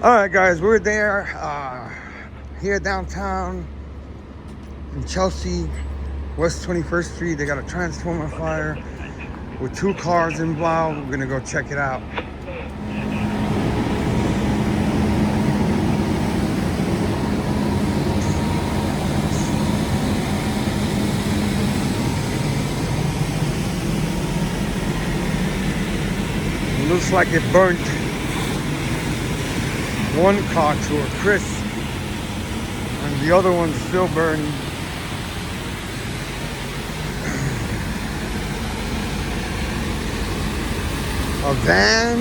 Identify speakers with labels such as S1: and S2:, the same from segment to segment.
S1: All right, guys, we're there here downtown in Chelsea, West 21st Street. They got a transformer fire with 2 cars involved. We're gonna go check it out. It looks like it burnt one car to a crisp, and the other one's still burning. A van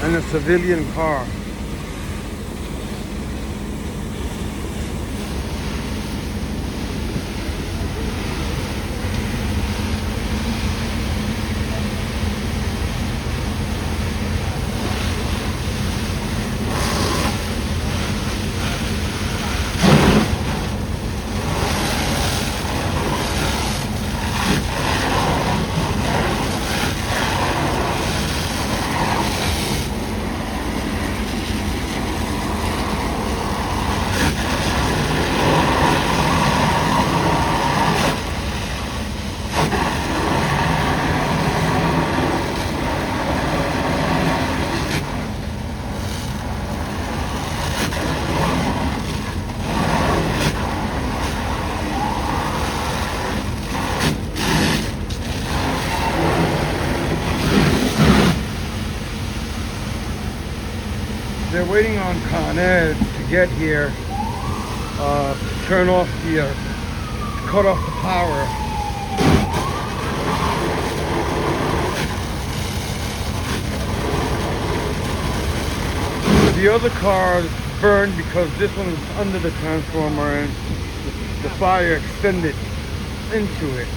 S1: and a civilian car. They're waiting on Con Ed to get here to turn off the, cut off the power. The other car burned because this one was under the transformer and the fire extended into it.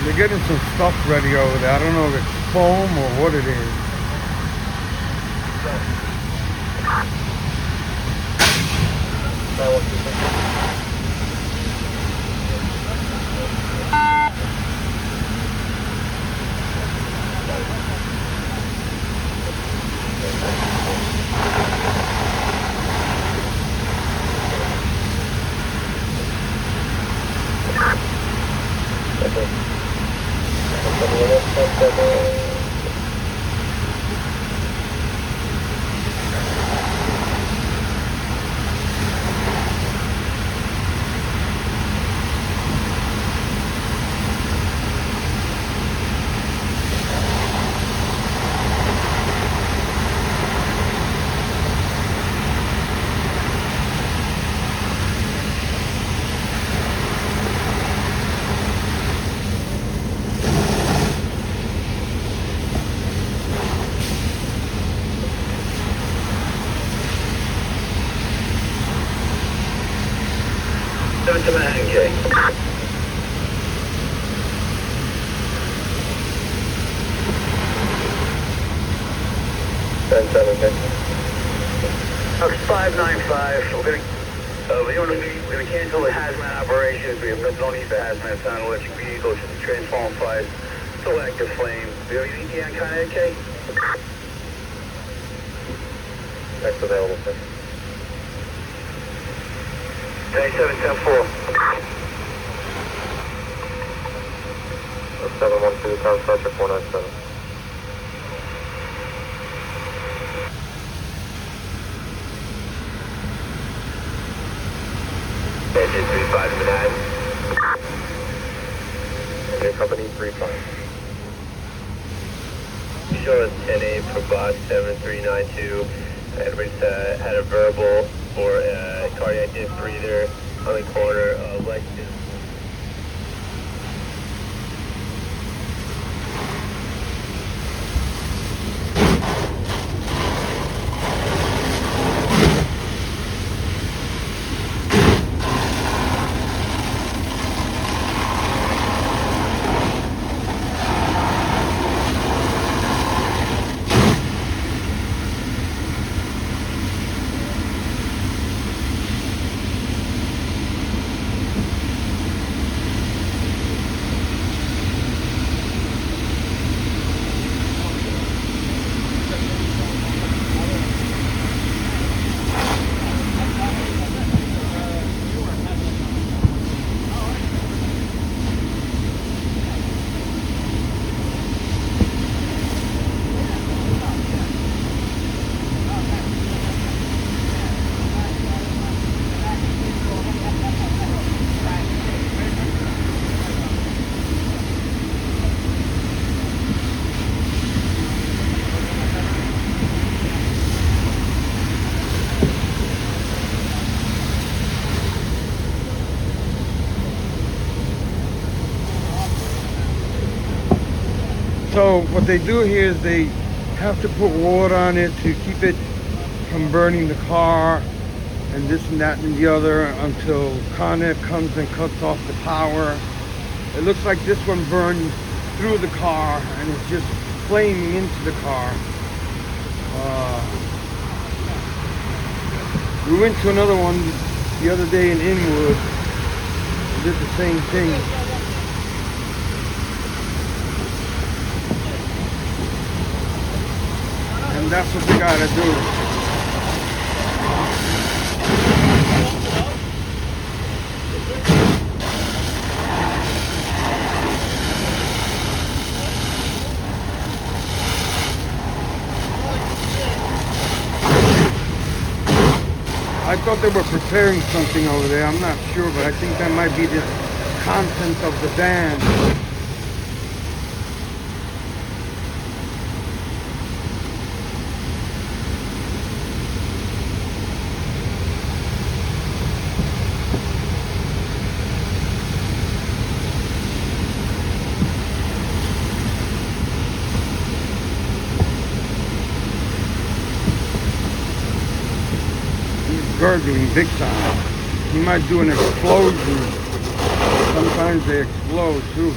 S1: They're getting some stuff ready over there. I don't know if it's foam or what it is.
S2: To Manhattan K. 10-7, K. 595. We're gonna cancel the hazmat operations. We have no need for hazmat sound electric vehicles. Transform fires. Still active flame. We have anything on Con Ed, K? Next available, sir. 97-10-4. 712, Town Structure 497. Engine 35 to Manhattan. Okay, company 35. Show us 10-8 for box 7392. Everybody's had a verbal for a cardiac dip breather on the corner of Lexington.
S1: So what they do here is they have to put water on it to keep it from burning the car, and this and that and the other, until Con Ed comes and cuts off the power. It looks like this one burned through the car and it's just flaming into the car. We went to another one the other day in Inwood and did the same thing. And that's what they gotta do. I thought they were preparing something over there. I'm not sure, but I think that might be the content of the band. Gurgling big time. He might do an explosion. Sometimes they explode too.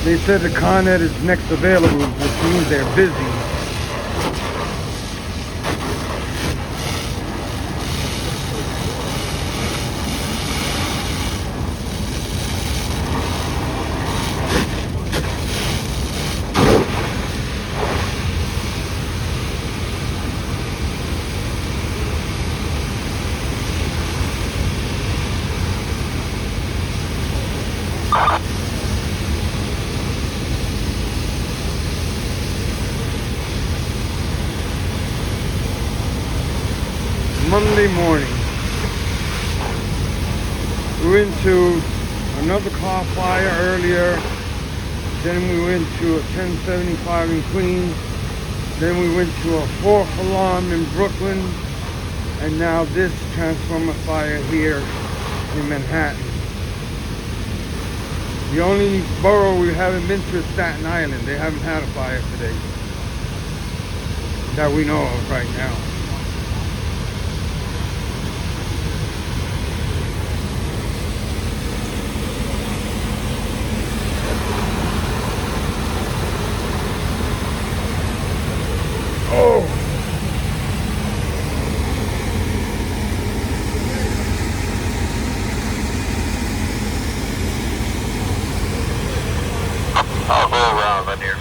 S1: They said the Con Ed is next available, which means they're busy. Monday morning, we went to another car fire earlier, then we went to a 1075 in Queens, then we went to a fourth alarm in Brooklyn, and now this transformer fire here in Manhattan. The only borough we haven't been to is Staten Island. They haven't had a fire today that we know of right now.
S2: I'll go around on here.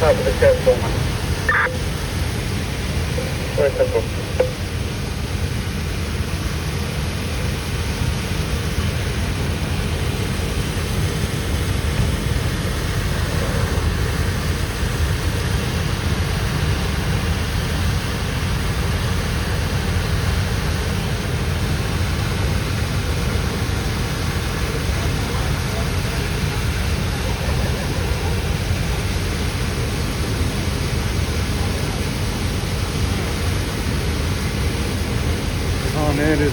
S2: top of the transformer. Very simple.
S1: Oh man, it.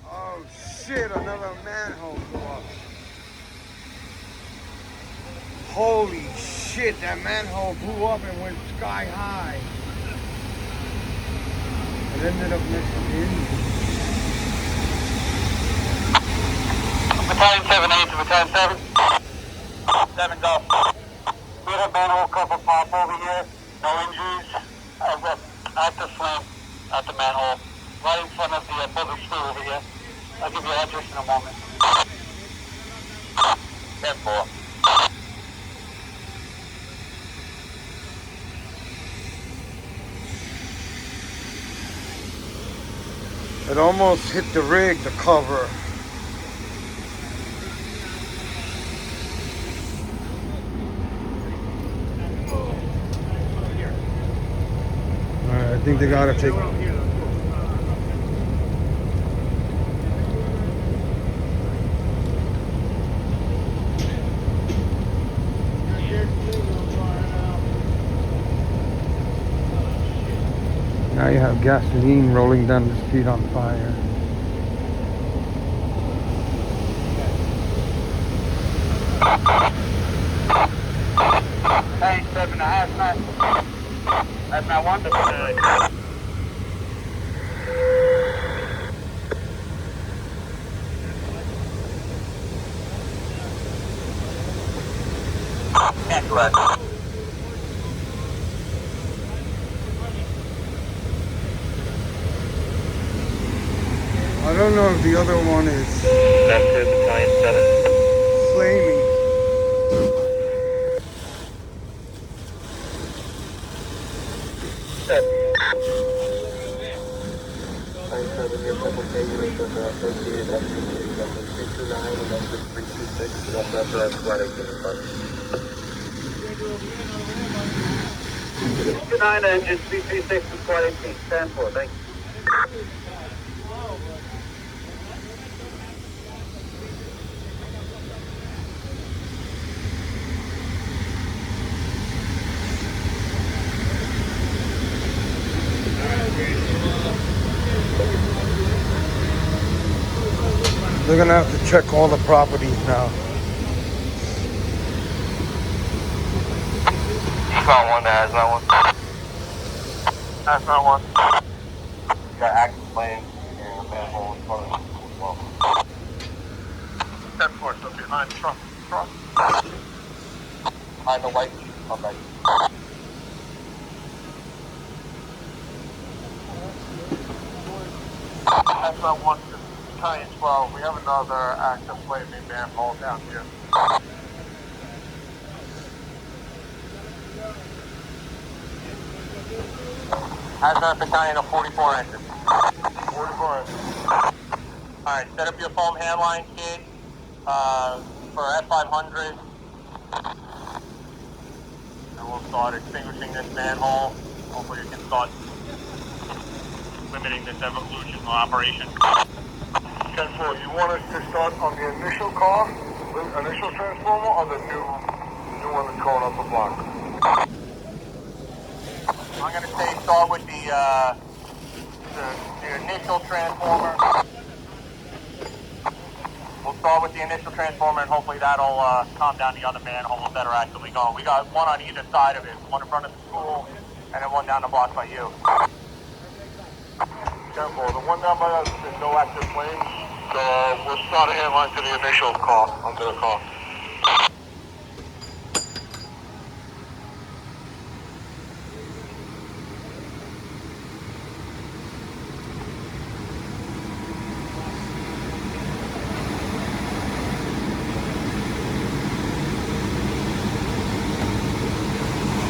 S1: Oh shit! Another manhole blew up. Holy shit! That manhole blew up and went sky high. It ended up next to the engine.
S2: Battalion 7-8 to Battalion 7. 7 go. We had a manhole cover pop over here. No injuries. Active flame at the manhole. Right in front of the bullet screw over here. I'll give you the address in a moment. 10-4.
S1: It almost hit the rig, the cover. Alright, I think they gotta take. Now you have gasoline rolling down the street on fire.
S2: Hey, 7.5 knot. That's not one to Correct.
S1: I don't know if the other one is
S2: Left to Battalion 7.
S1: flaming.
S2: Set. Battalion 7, your triple K units of associated FDny number 329 and number 326. And also after that, squad 18 in front. 329 engine 336 and squad 18. Stand for, thank you.
S1: They're gonna have to check all the properties now.
S2: Not one that has that one. That's not one. Got active flames and a manhole in front of it as well. 10-4, so behind truck. Behind the white Jeep, come back. That's not one. Battalion 12. We have another active flaming manhole down here. Hazmat Battalion of 44 engine. 44 engine. Alright, set up your foam handline kit for F500. And we'll start extinguishing this manhole. Hopefully we can start limiting this evolution operation. 10-4, you want us to start on the initial car, the initial transformer, or the new one that's going up the block? I'm going to say start with the initial transformer. We'll start with the initial transformer and hopefully that'll calm down the other manholes that are actively going. We got one on either side of it, one in front of the school and then one down the block by you. Careful, the one down by us is no active flames, so we'll start a handline to the initial car, onto the car.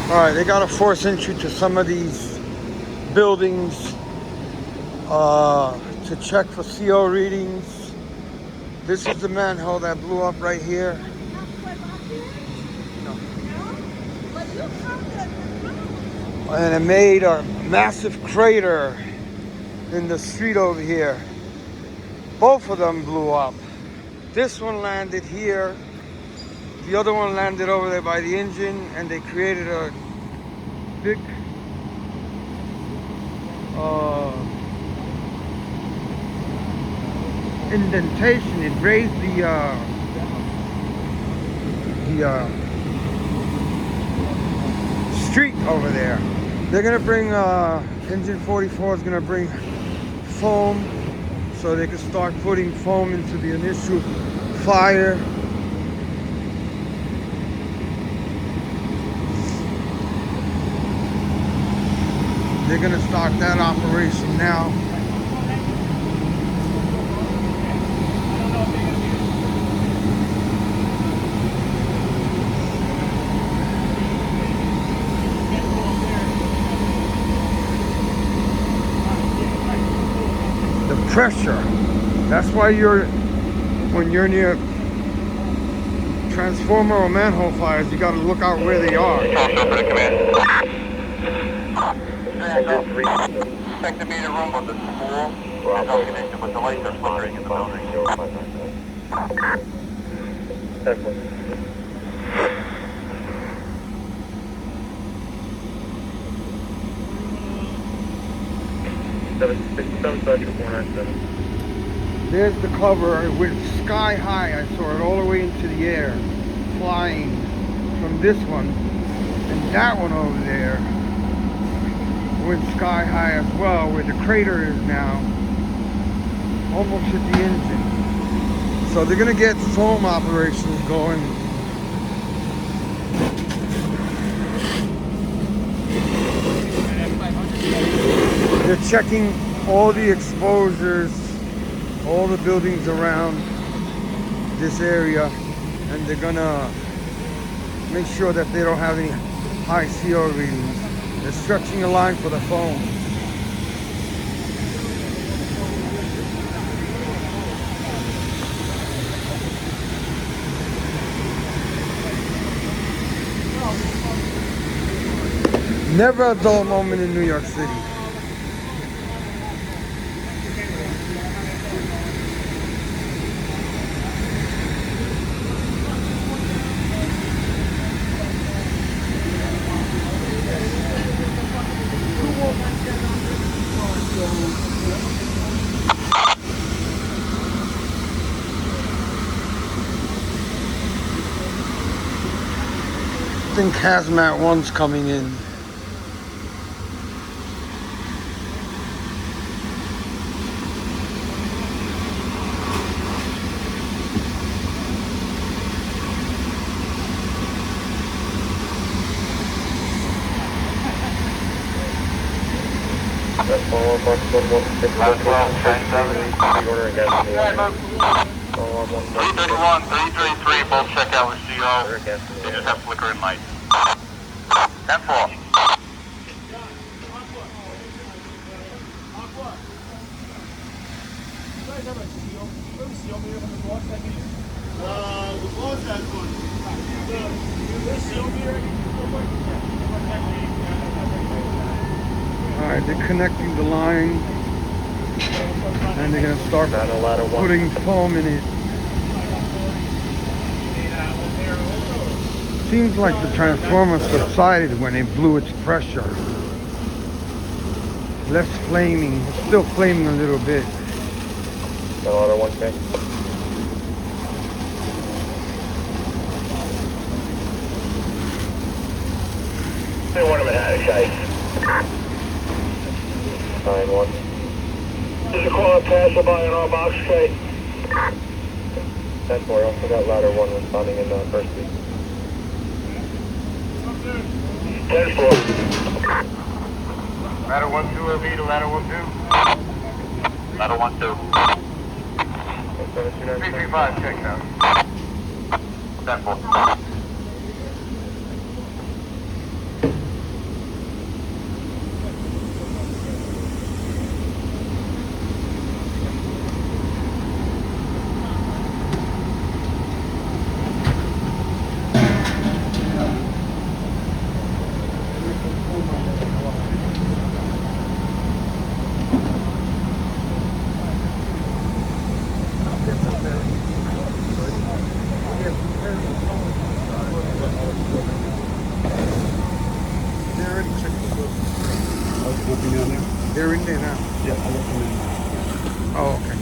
S1: All right, they got to force entry to some of these buildings to check for CO readings. This is the manhole that blew up right here. And it made a massive crater in the street over here. Both of them blew up. This one landed here. The other one landed over there by the engine, and they created a big indentation. It raised the street over there. They're gonna bring engine 44 is gonna bring foam so they can start putting foam into the initial fire. They're gonna start that operation now. The pressure. That's why when you're near transformer or manhole fires, you gotta look out where they are.
S2: Check the meter room of the school. There's no connection, but the lights are flickering in the building.
S3: 767
S1: There's the cover. It went sky high. I saw it all the way into the air, flying from this one. And that one over there went sky high as well, where the crater is now. Almost hit the engine. So they're gonna get foam operations going. They're checking all the exposures, all the buildings around this area, and they're gonna make sure that they don't have any high CO readings. They're stretching a line for the foam. Never a dull moment in New York City. I think Hazmat 1's coming in.
S2: Last 12, 331, 333, both check out with CO. They just have flickering lights. 10-4.
S1: Alright, they're connecting the line, and they're gonna start putting foam in it. Seems like the transformer subsided when it blew its pressure. Less flaming, it's still flaming a little bit.
S3: Got a lot of 1K.
S2: They want him in guys.
S3: 9-1.
S2: There's a call passerby in our box, K.
S3: 10-4. Also got ladder 1 responding in first week.
S2: 10-4.
S3: Ladder 1-2 RV to ladder 1-2.
S2: Ladder 1-2.
S3: 335, check out.
S2: 10-4.
S1: They're in there now.
S4: Yeah, I left them in.
S1: Oh, okay.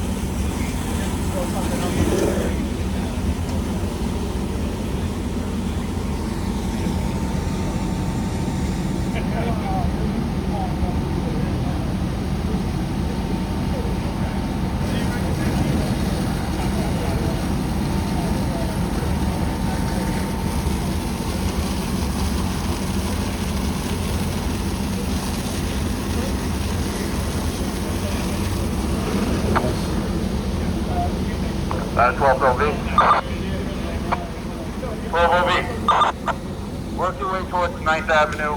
S3: Ladder 12 LV.
S2: 12 OV. Work your way towards 9th Avenue,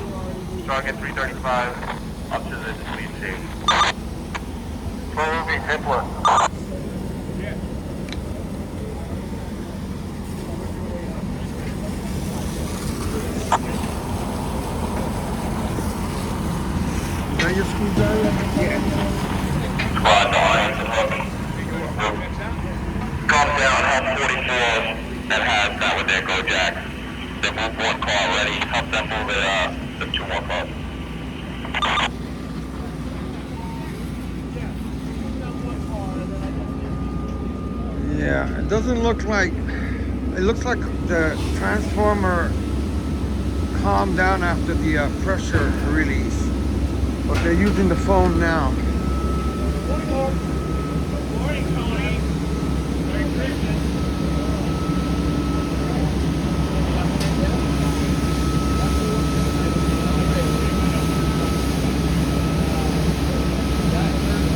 S2: starting at 335, up to the lead stage. 12 OV, hip work.
S1: Is that your screwdriver?
S2: Squad, no irons and hook. Come down, help 44 that has that with their go jacks. They moved one car already, help them move it, the 2 more cars.
S1: Yeah, it doesn't look like, it looks like the transformer calmed down after the pressure release. But they're using the phone now.
S5: Morning, Tony. Merry Christmas.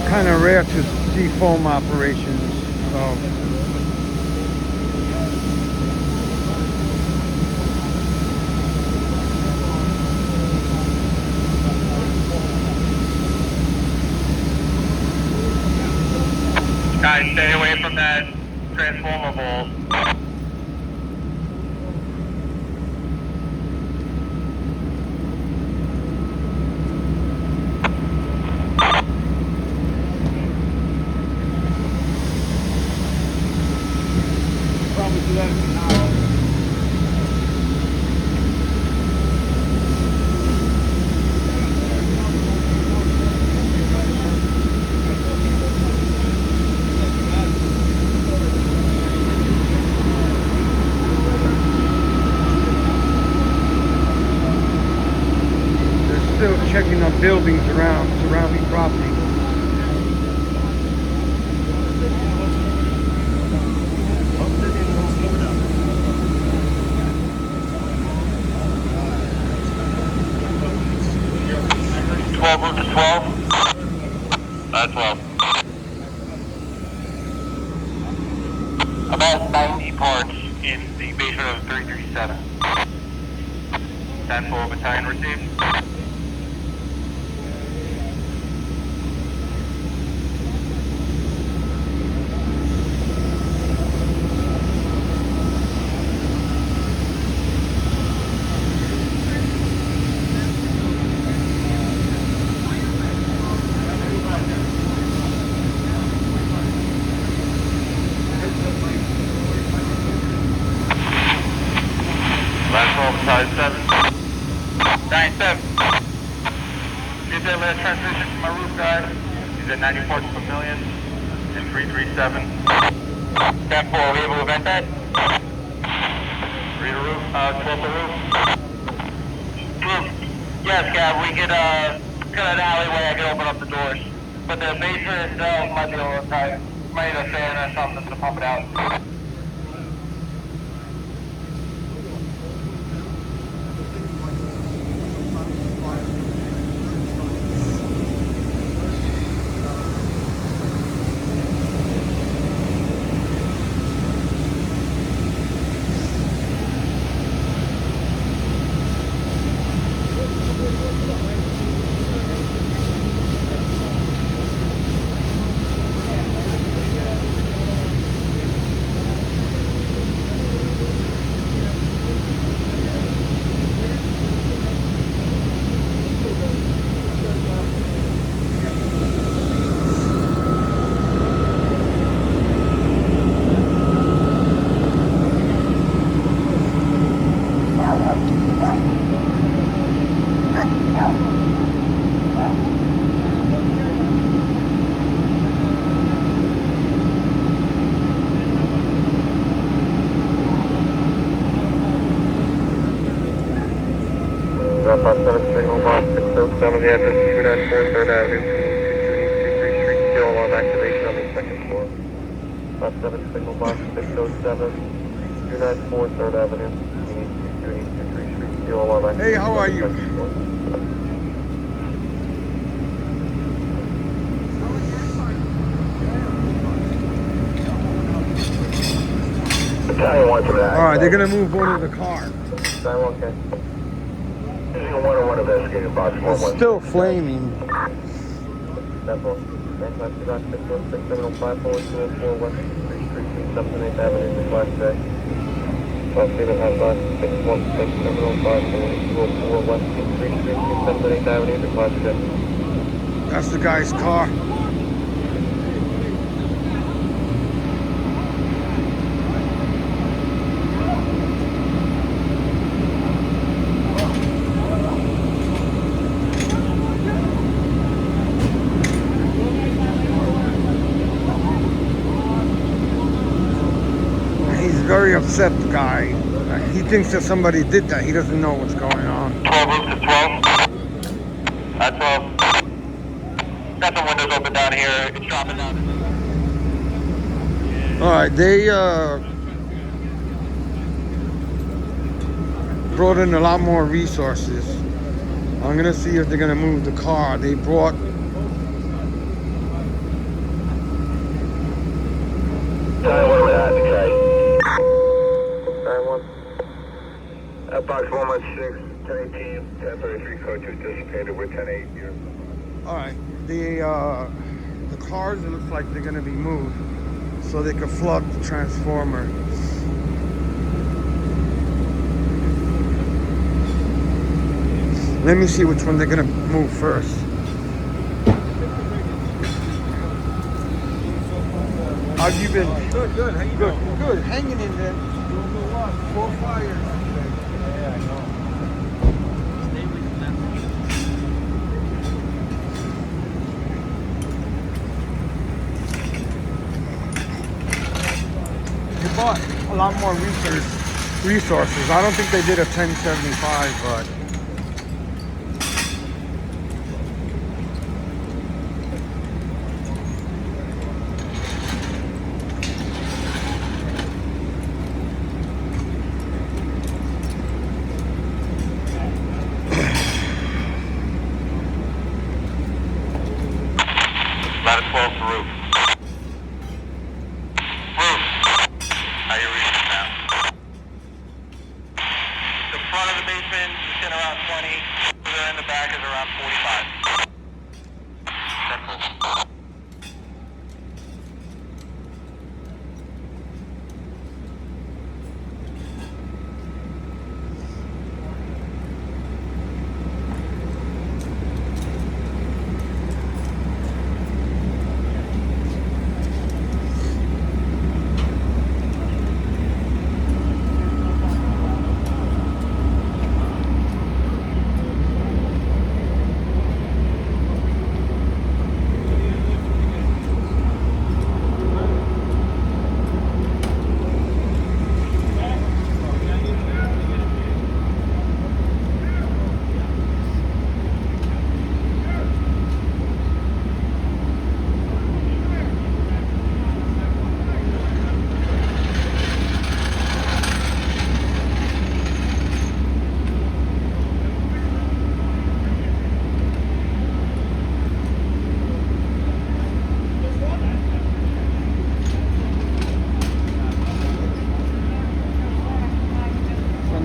S1: Kind of rare to see foam operations. So
S2: Guys, stay away from that transformer ball.
S4: Probably do that in an hour.
S1: they're still checking on buildings around surrounding property.
S2: Move to 12. 12. About 90 parts in the basement of 337. 10-4 battalion received. Last 12, battalion 7. 9-7. Get that last transition to my roof, guys. He's at 90 parts per million. And 337. 10-4, are we able to vent that? Read the roof, 12 the roof. Roof. Yes, Gav, we could, cut an alleyway, I can open up the doors. But the basement itself might be a little tight. Might need a fan or something to pump it out.
S3: Drop-off 7 signal box 607, the address is 294 3rd Avenue, Fdny 23 Street, still alarm activation on the second floor. Drop 7 signal box 607, 294 3rd Avenue, Fdny 23 Street, still alarm activation.
S1: Hey, how are you? Alright, they're gonna move one of the cars.
S3: Okay. Using a 101 investigating box 116.
S1: It's still flaming.
S3: That's all. 952.6067054 West 3 Street, 278 Avenue, the Class J. Class B that has box 6167054 West 3 Street, 278 Avenue, the Class J.
S1: That's the guy's car. He's very upset, the guy. He thinks that somebody did that. He doesn't know what's going on.
S2: 12 roof to 12. That's 12. Got some windows open down here. It's dropping down.
S1: Alright, they brought in a lot more resources. I'm gonna see if they're gonna move the car. They brought
S3: Box 116, 1018, 1033 code 2 dissipated with 108 here.
S1: alright, the cars, it looks like they're gonna be moved so they can flood the transformer. Let me see which one they're gonna move first. How have you been?
S4: Good, good. How you
S1: Good,
S4: doing?
S1: good. Hanging in there.
S4: Doing good what?
S1: 4 fires.
S4: Yeah, I know. Stay with them.
S1: They bought a lot more resources. I don't think they did a 1075, but
S2: Ladder 12 to roof. Roof. How you reading it now? The front of the basement is in around 20. Further in the back is around 45. Simple.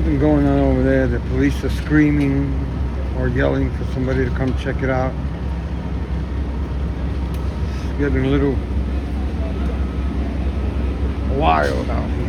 S1: something going on over there. The police are screaming or yelling for somebody to come check it out. It's getting a little wild out here.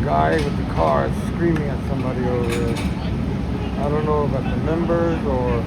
S1: Guy with the car is screaming at somebody over there. I don't know about the members or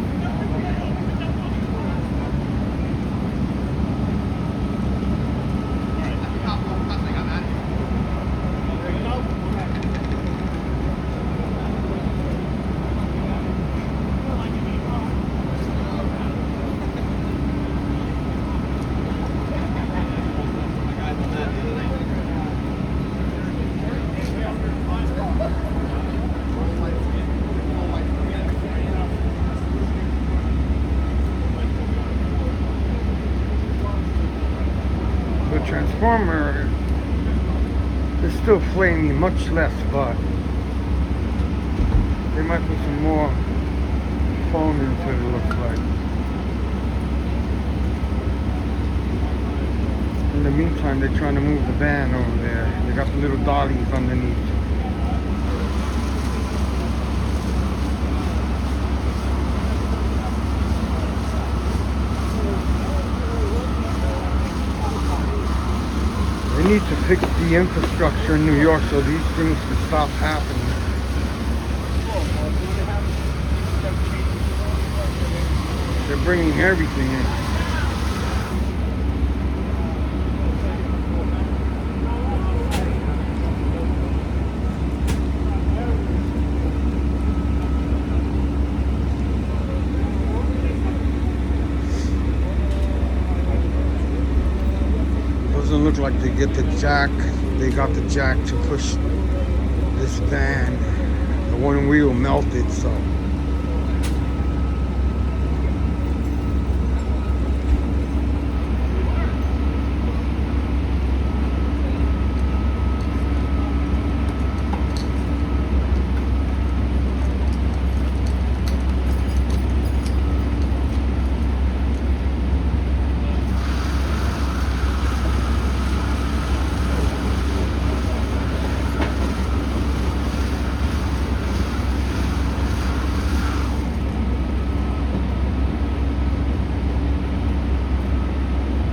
S1: transformer is still flaming, much less, but they might put some more foam into it, it looks like. In the meantime, they're trying to move the van over there. They got the little dollies underneath. They need to fix the infrastructure in New York so these things can stop happening. They're bringing everything in. Doesn't look like they get the jack. They got the jack to push this van. The one wheel melted, so.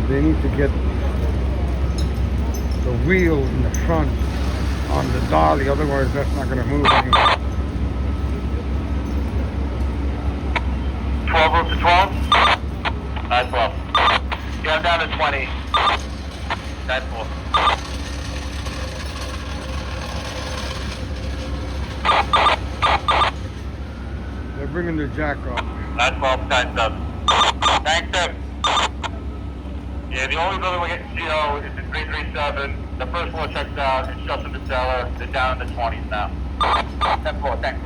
S1: They need to get the wheel in the front on the dolly, otherwise that's not going to move anymore.
S2: 12 room to 12? 9-12. Yeah, I'm down to 20. 9-4.
S1: They're bringing the jack up.
S2: 9-12, 9-7. 9-7. Yeah, the only building we get CO is in 337. The first floor checks out. It's just in the cellar. They're down in the 20s now. 10-4, thanks.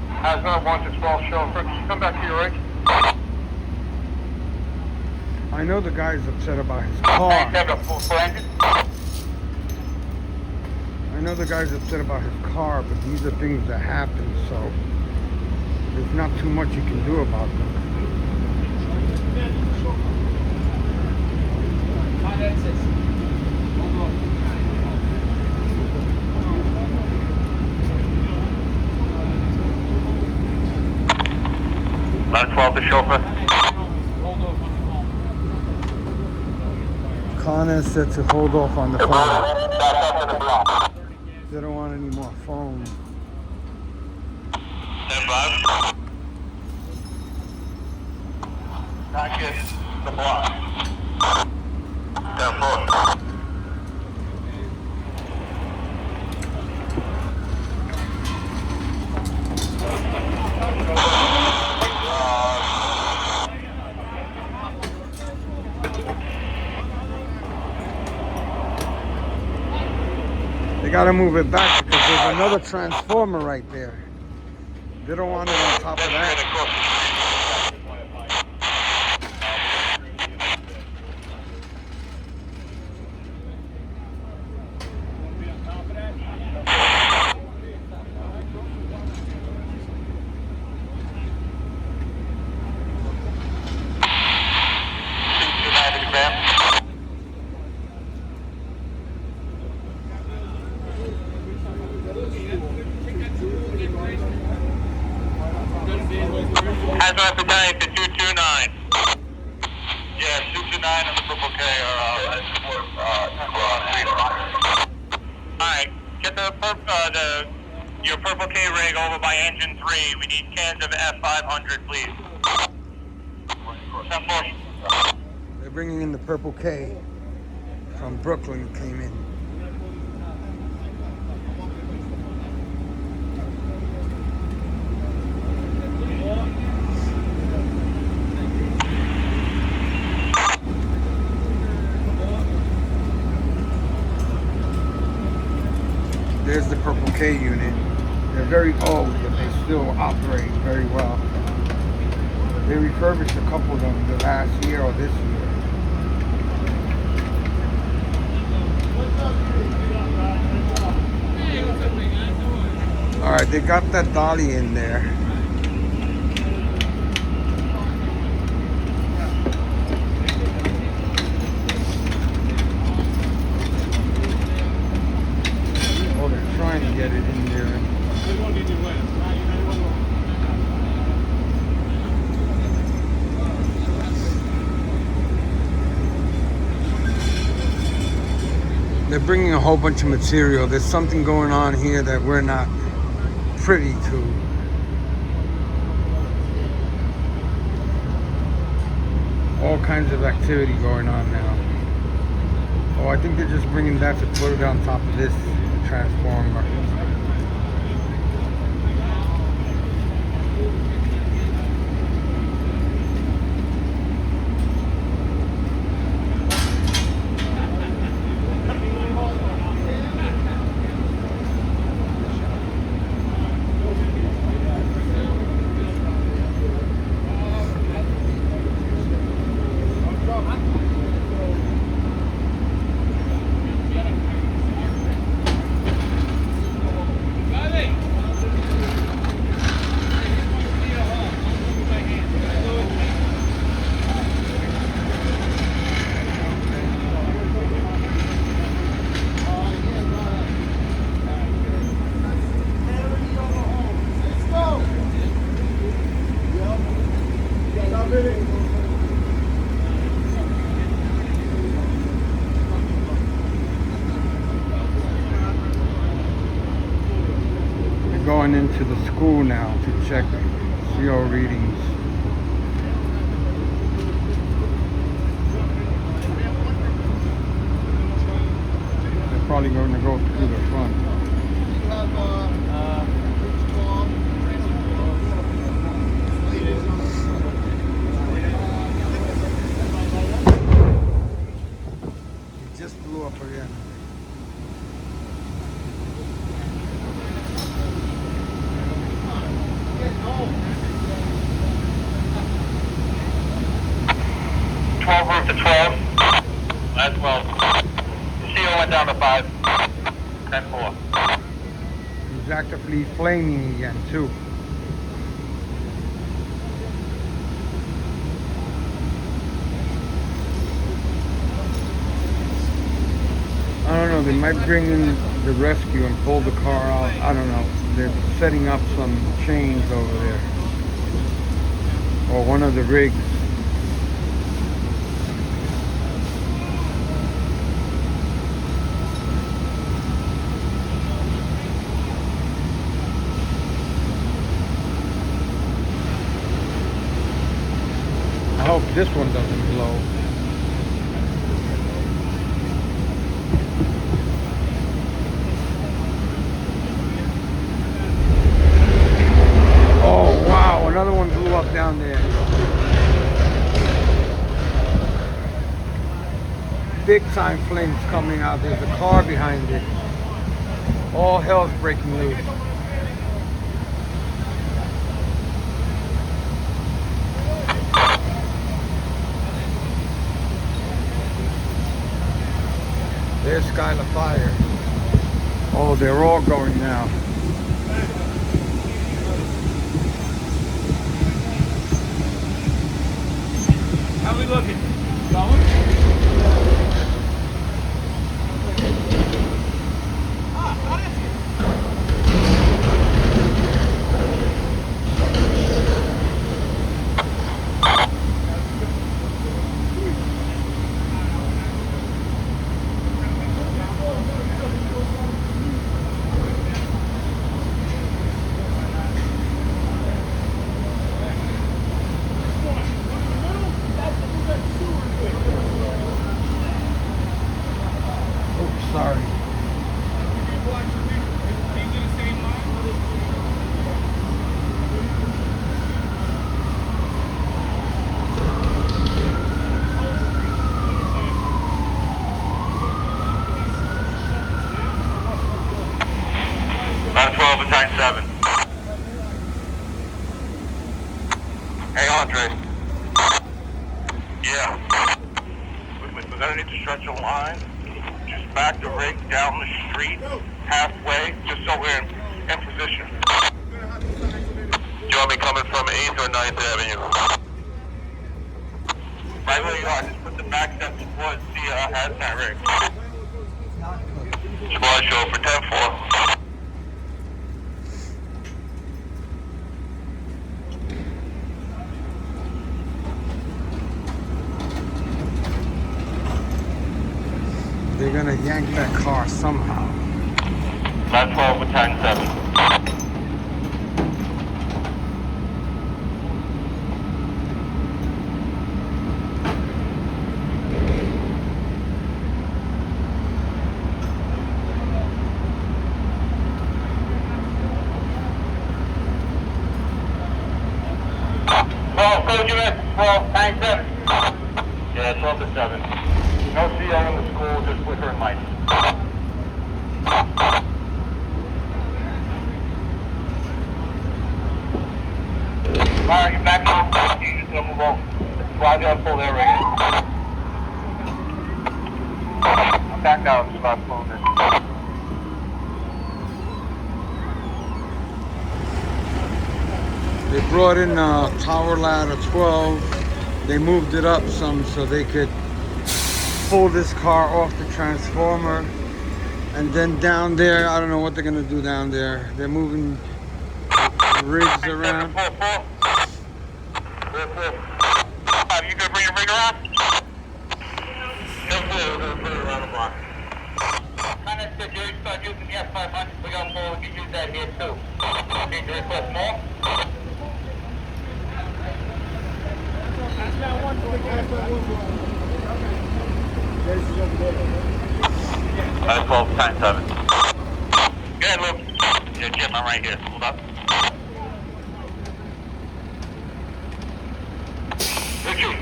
S2: Hazard 112 show. Come back to your right.
S1: I know the guy's upset about his car.
S2: 9-7, full engine.
S1: I know the guy's upset about his car, but these are things that happen, so there's not too much you can do about them.
S2: About 12 the chauffeur.
S1: Connor said to hold off on the phone.
S2: Back up to the block.
S1: They don't want any more phone.
S2: 10-5. Back in the block. 10-4.
S1: They gotta move it back because there's another transformer right there. They don't want it on top of that.
S2: Hazard Fdny to 229. Yeah, 229 and the purple K are Alright, get your purple K rig over by engine 3. We need cans of F500, please. 10-4.
S1: They're bringing in the Purple K from Brooklyn. Came in. There's the Purple K unit. They're very old, but they still operate very well. They refurbished a couple of them the last year or this year. Alright, they got that dolly in there. Oh, they're trying to get it in there. They're bringing a whole bunch of material. There's something going on here that we're not privy to. All kinds of activity going on now. Oh, I think they're just bringing that to put it on top of this transformer. Going into the school now to check CO readings. They're probably going to go through the front. It just blew up again.
S2: Route to 12. That's 12. The CO went down to 5. 10-4.
S1: He's actively flaming again too. I don't know, they might bring in the rescue and pull the car out. I don't know. They're setting up some chains over there. Or one of the rigs. I hope this one doesn't blow. Oh wow, another one blew up down there. Big time flames coming out. There's a car behind it. All hell's breaking loose. There's Skylar Fire. Oh, they're all going now.
S5: How we looking? Going?
S1: Sorry.
S2: About 12 and 97. Hey, Andre. Yeah. We're gonna need to stretch a line. Just back the rig down the street halfway, just so we're In position. Do you want me coming from 8th or 9th Avenue? Right where you are. Just put the back step towards the hazmat rig. Squad show for 10-4.
S1: They're gonna yank that car somehow.
S2: Last 12 with 10-7. Well, code you in. 12, 9-7. Yeah, 12 to 7. No CO in the school, just flickering lights. Alright, you're back on. You just gonna move over. Fly down, pull that rig in. I'm back down, just about pulling in.
S1: They brought in tower ladder 12. They moved it up some so they could pull this car off the transformer. And then down there, I don't know what they're gonna do down there. They're moving rigs around.
S2: You gonna bring your rig around? We're gonna put it around the block. Kind of said you start using the F500. We got more, we can use that here too. Need to request more? That's 12 times 7. Go ahead, Luke. Yeah, Jim, I'm right here. Hold up. Richie.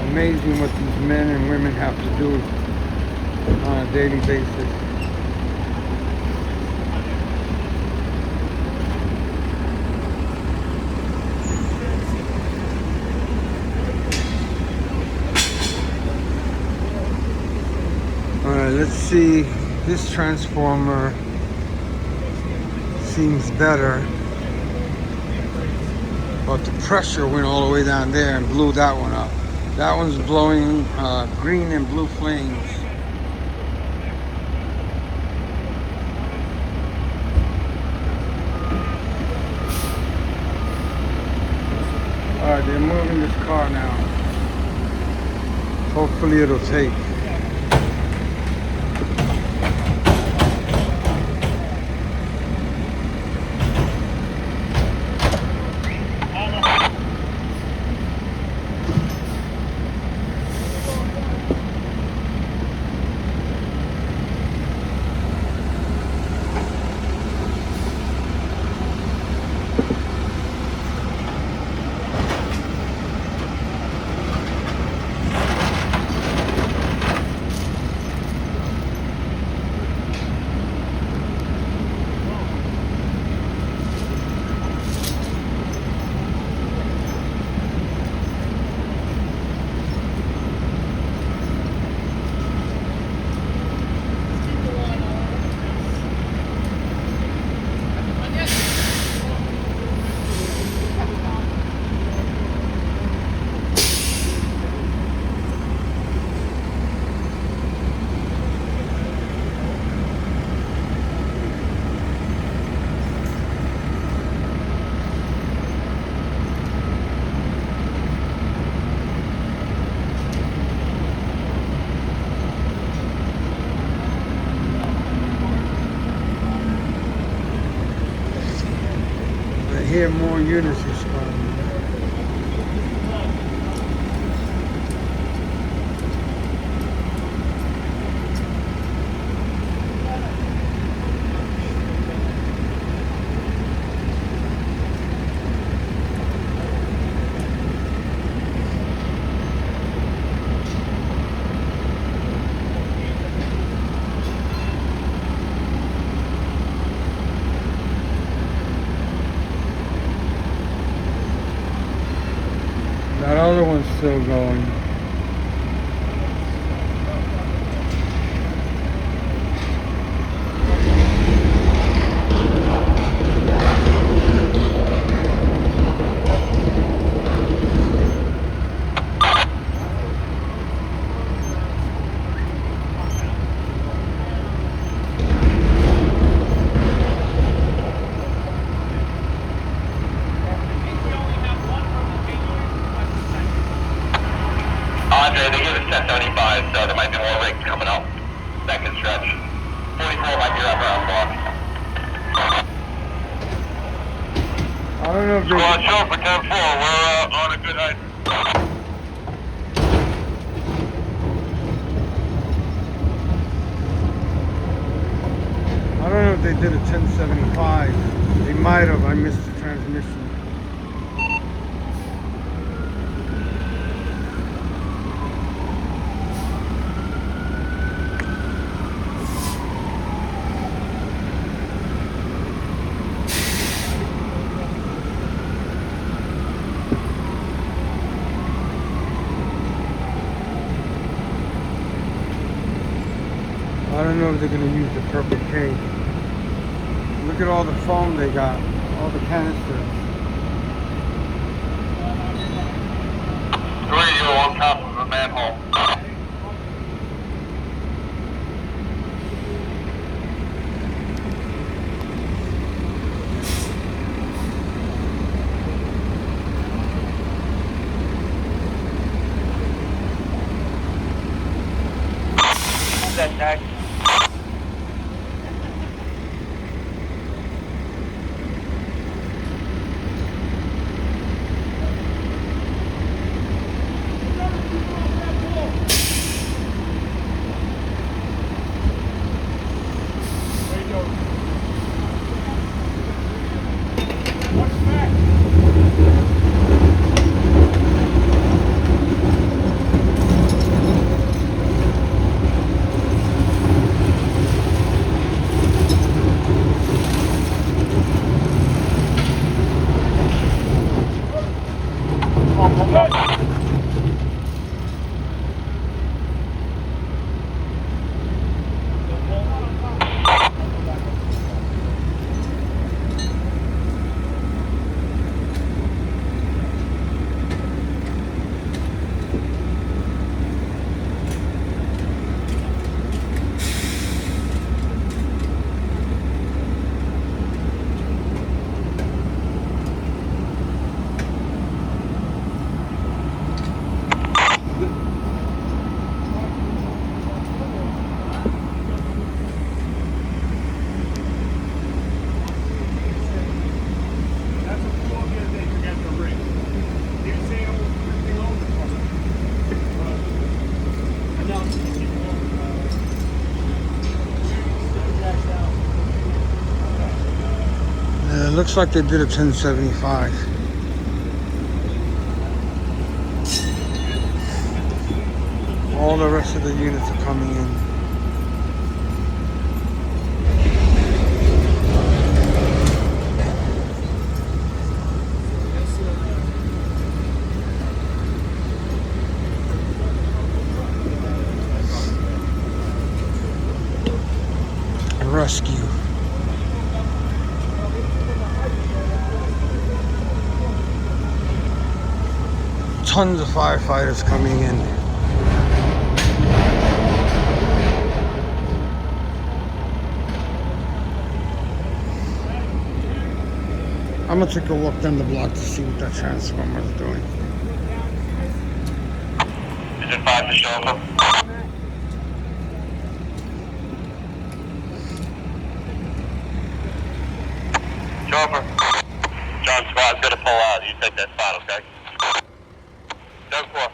S1: Amazing what these men and women have to do on a daily basis. Alright, let's see. This transformer seems better, but the pressure went all the way down there and blew that one up. That one's blowing green and blue flames. Alright, they're moving this car now. Hopefully it'll take. Here more units responding. still going.
S2: Andre, they give us 1075, so there might be more rigs coming up. Second stretch. 44 might be right around block.
S1: I don't know if they.
S2: Squad show for 10-4, we're on a good height.
S1: I don't know if they did a 1075. They might have. I missed the transmission. I don't know if they're going to use the purple K. Look at all the foam they got, all the canisters.
S2: 3, you're on top of the manhole. That tag.
S1: It looks like they did a 1075. All the rest of the units are coming in. Rescue. Tons of firefighters coming in. I'm gonna take a walk down the block to see what that transformer is doing.
S2: Is it 5 to show up? Chopper. John Squad's gonna pull out. You take that spot, okay? 10-4.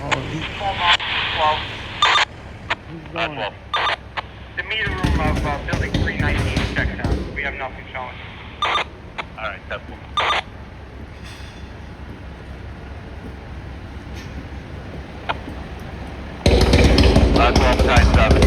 S1: Oh, he's
S2: 12.
S1: going.
S2: 12.
S6: The meter room of building 319 checks out. We have nothing showing.
S2: Alright, 10-4. That's 12 behind 7.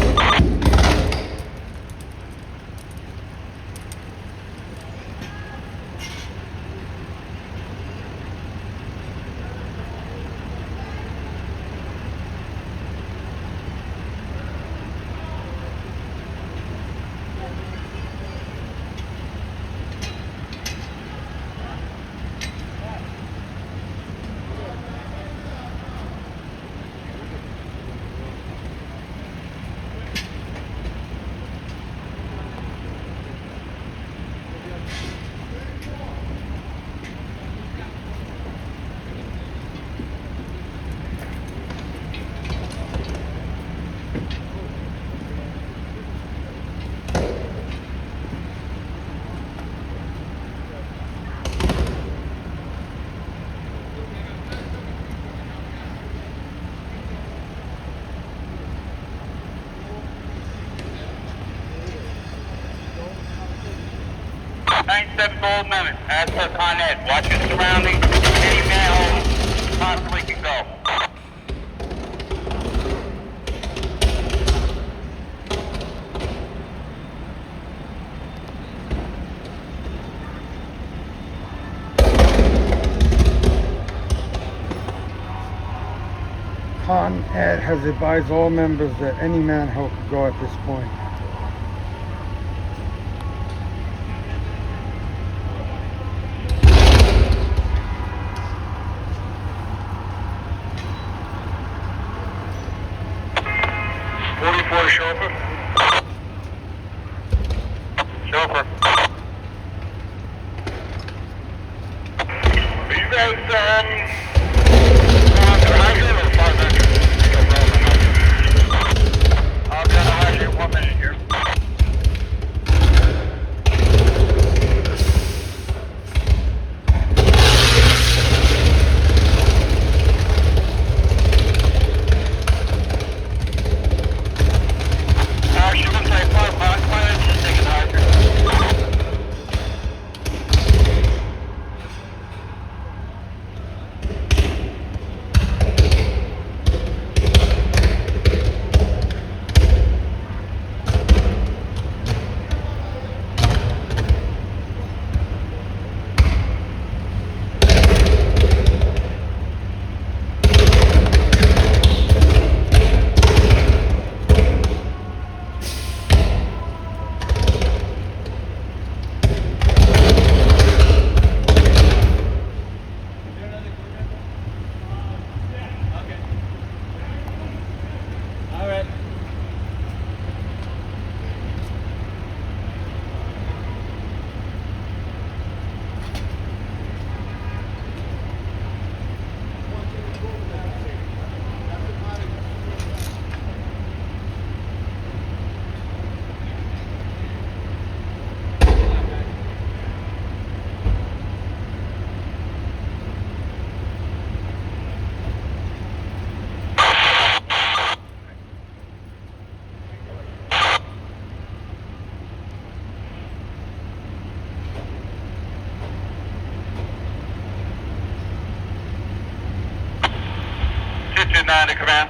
S2: 7 Gold Amendment. As per Con Ed, watch your surroundings. Any manhole possibly can go.
S1: Con Ed has advised all members that any manhole could go at this point.
S2: Chauffeur. Chauffeur. Are you guys, on the hydrant or 500? I'll be on the hydrant 1 minute here. To command.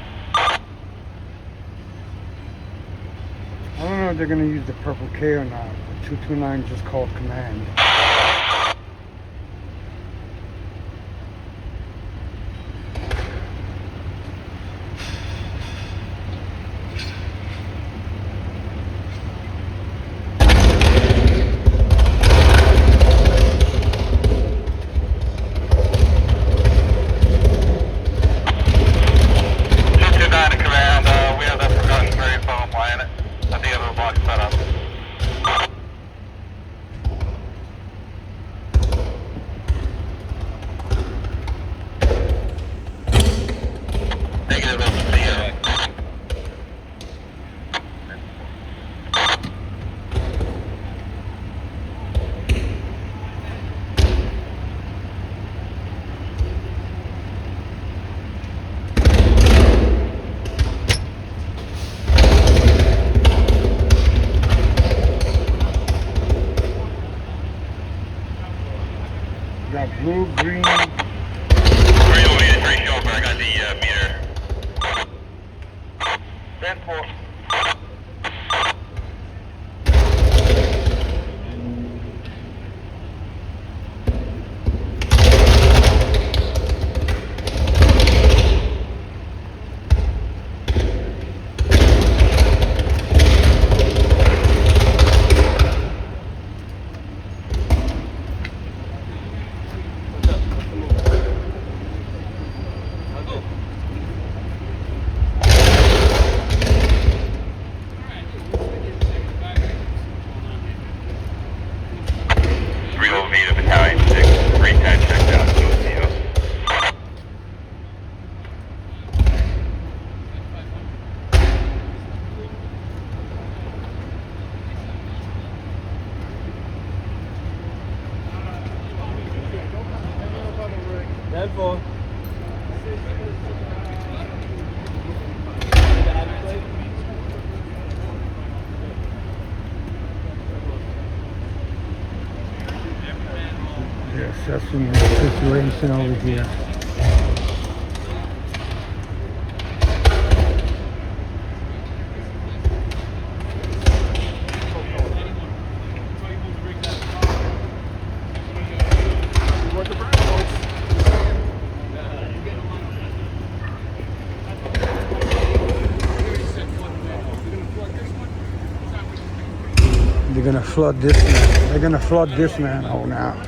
S1: I don't know if they're going to use the purple K or not. 229 just called command. Got blue, green.
S2: 3 chauffeur, I got the meter. 10-4.
S1: assessing the situation over here. They're gonna flood this man. They're gonna flood this manhole now.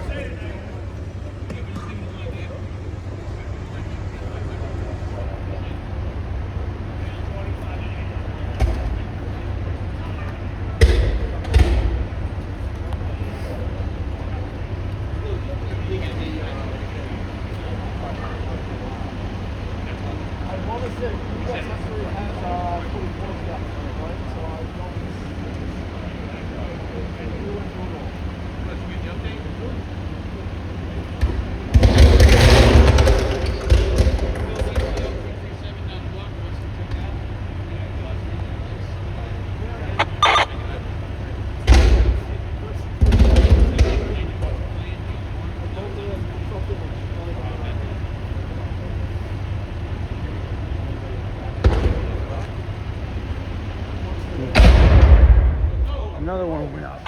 S1: Another one went up.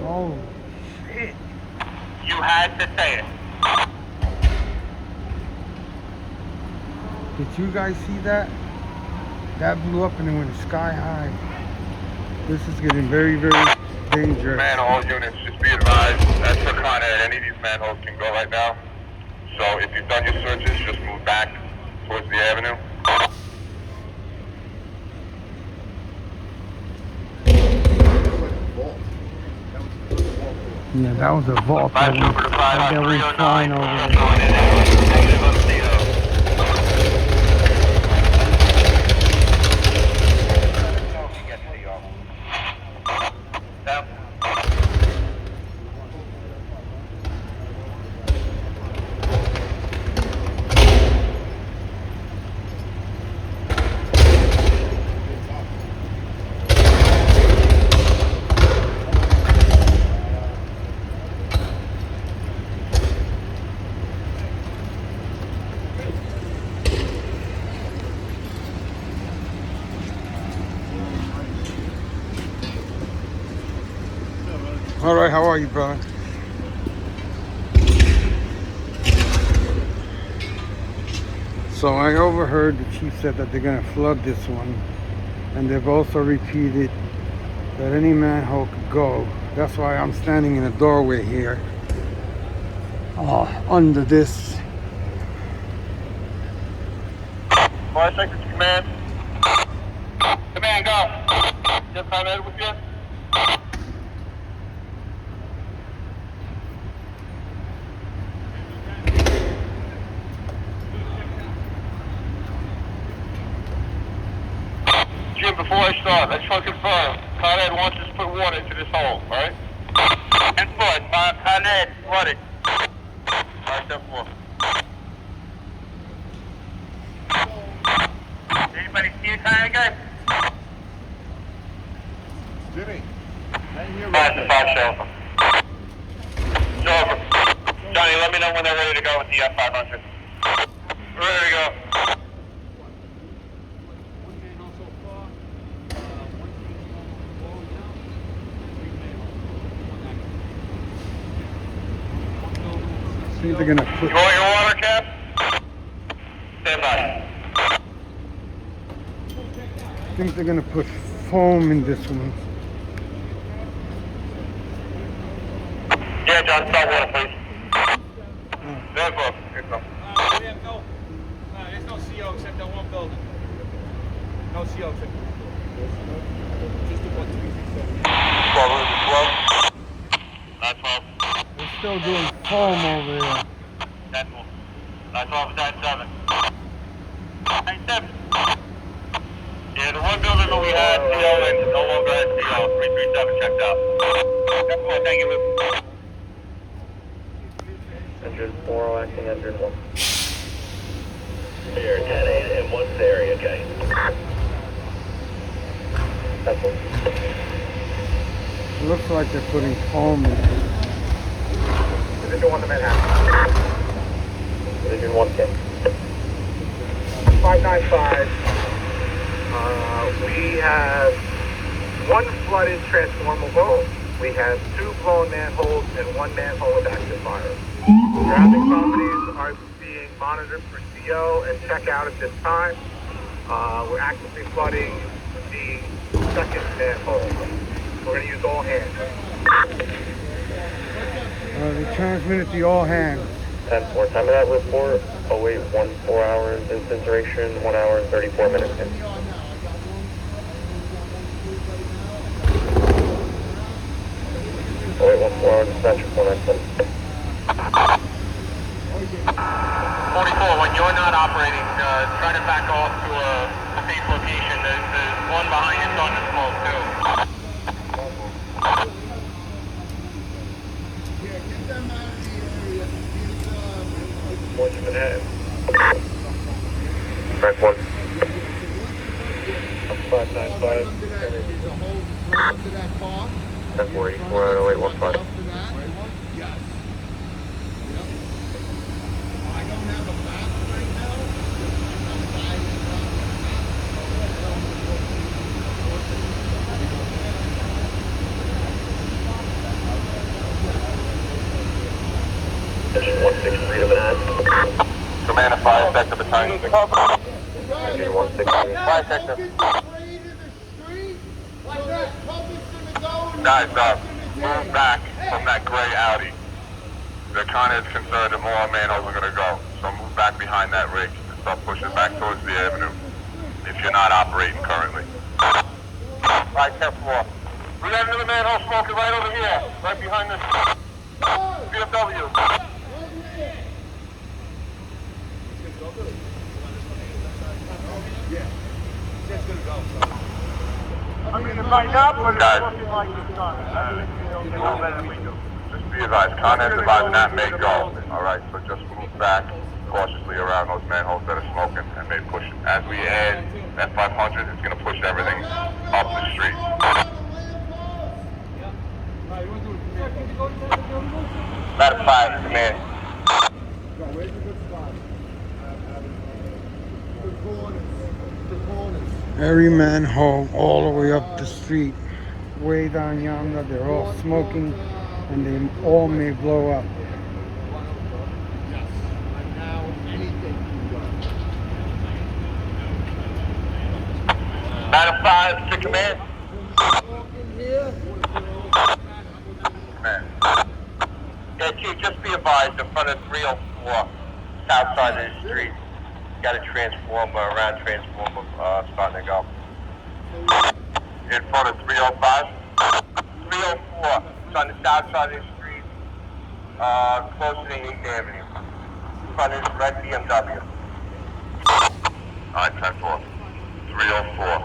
S1: Oh shit.
S2: You had to say it.
S1: Did you guys see that? That blew up and it went sky high. This is getting very, very dangerous.
S3: Manhole units, just be advised, as for Con Ed, any of these manholes can go right now. So if you've done your searches, just move back towards the avenue.
S1: Yeah, that was a vault that went flying over there. All right, how are you, brother? So I overheard the chief said that they're gonna flood this one, and they've also repeated that any manhole could go. That's why I'm standing in a doorway here, under this.
S3: Fire Secretary Command.
S2: Command, go.
S3: Yes, Con Ed with you?
S2: Jim, before I start, I just want to confirm. Con Ed wants us to put water into this hole, alright? And flood. Con Ed, flood it. Alright, step 4. Anybody see a Con Ed guy?
S4: Jimmy, I didn't hear
S2: Fire
S4: about
S2: fire shelter. It's over. Johnny, let me know when they're ready to go with the F500. We're ready to go.
S1: I think they're gonna put.
S2: You want your water cap? Stand by.
S1: I think they're gonna put foam in this one.
S2: Yeah, John, stop water, please. There, bro. Here come.
S5: We have there's no CO except that one building. No CO except just the 1, 2, 3, 7.
S2: 12, 9, 12.
S1: They're still doing foam over there.
S2: 10, 9, 12 is 9, 7. 9, 7. Yeah, the one building that we had CO and no longer has CO. 337 checked out. 10, thank you.
S3: Engine 4 acting engine 1.
S7: Here, 10-8, and what's the area, okay?
S3: That's one.
S1: It looks like they're putting foam in.
S3: transformable. We have 2 blown manholes and 1 manhole with active fire. Surrounding properties are being monitored for CO and check out at this time. We're actively flooding the second manhole. We're going to use all hands.
S1: They transmitted to all hands.
S3: 10-4, time of that report, 0814 hours instance duration, 1 hour and 34 minutes. 0814 hours dispatch, 497.
S6: 44, when you're not operating, try to back off to a safe location. There's one behind you starting to smoke too.
S3: What's Manhattan? Track 1. 595. 10-484 out 0815. Station 163 to Manhattan.
S2: Command of fire sector battalion.
S3: 163.
S2: Fire sector. Guys, move back from that gray Audi. They're kind of concerned that more manholes are going to go. So move back behind that rig and start pushing back towards the avenue if you're not operating currently. Right, 10-4. We got another manhole smoking right over here, right behind this BMW. Guys, just be advised, Con-Ed's advising that may go. Alright, so just move back cautiously around those manholes that are smoking and may push. As we add that 500, it's going to push everything up the street. Matter 5, command.
S1: Every manhole all the way up the street, way down yonder, they're all smoking and they all may blow up.
S2: Matter 5 to command. Command. Yeah, Chief, just be advised, in front of 304, south side of the street, got a transformer, around transformer, starting to go. In front of 305? 304, it's on the south side of the street, close to the 8th Avenue. In front of this red BMW. Alright, 10-4. 304.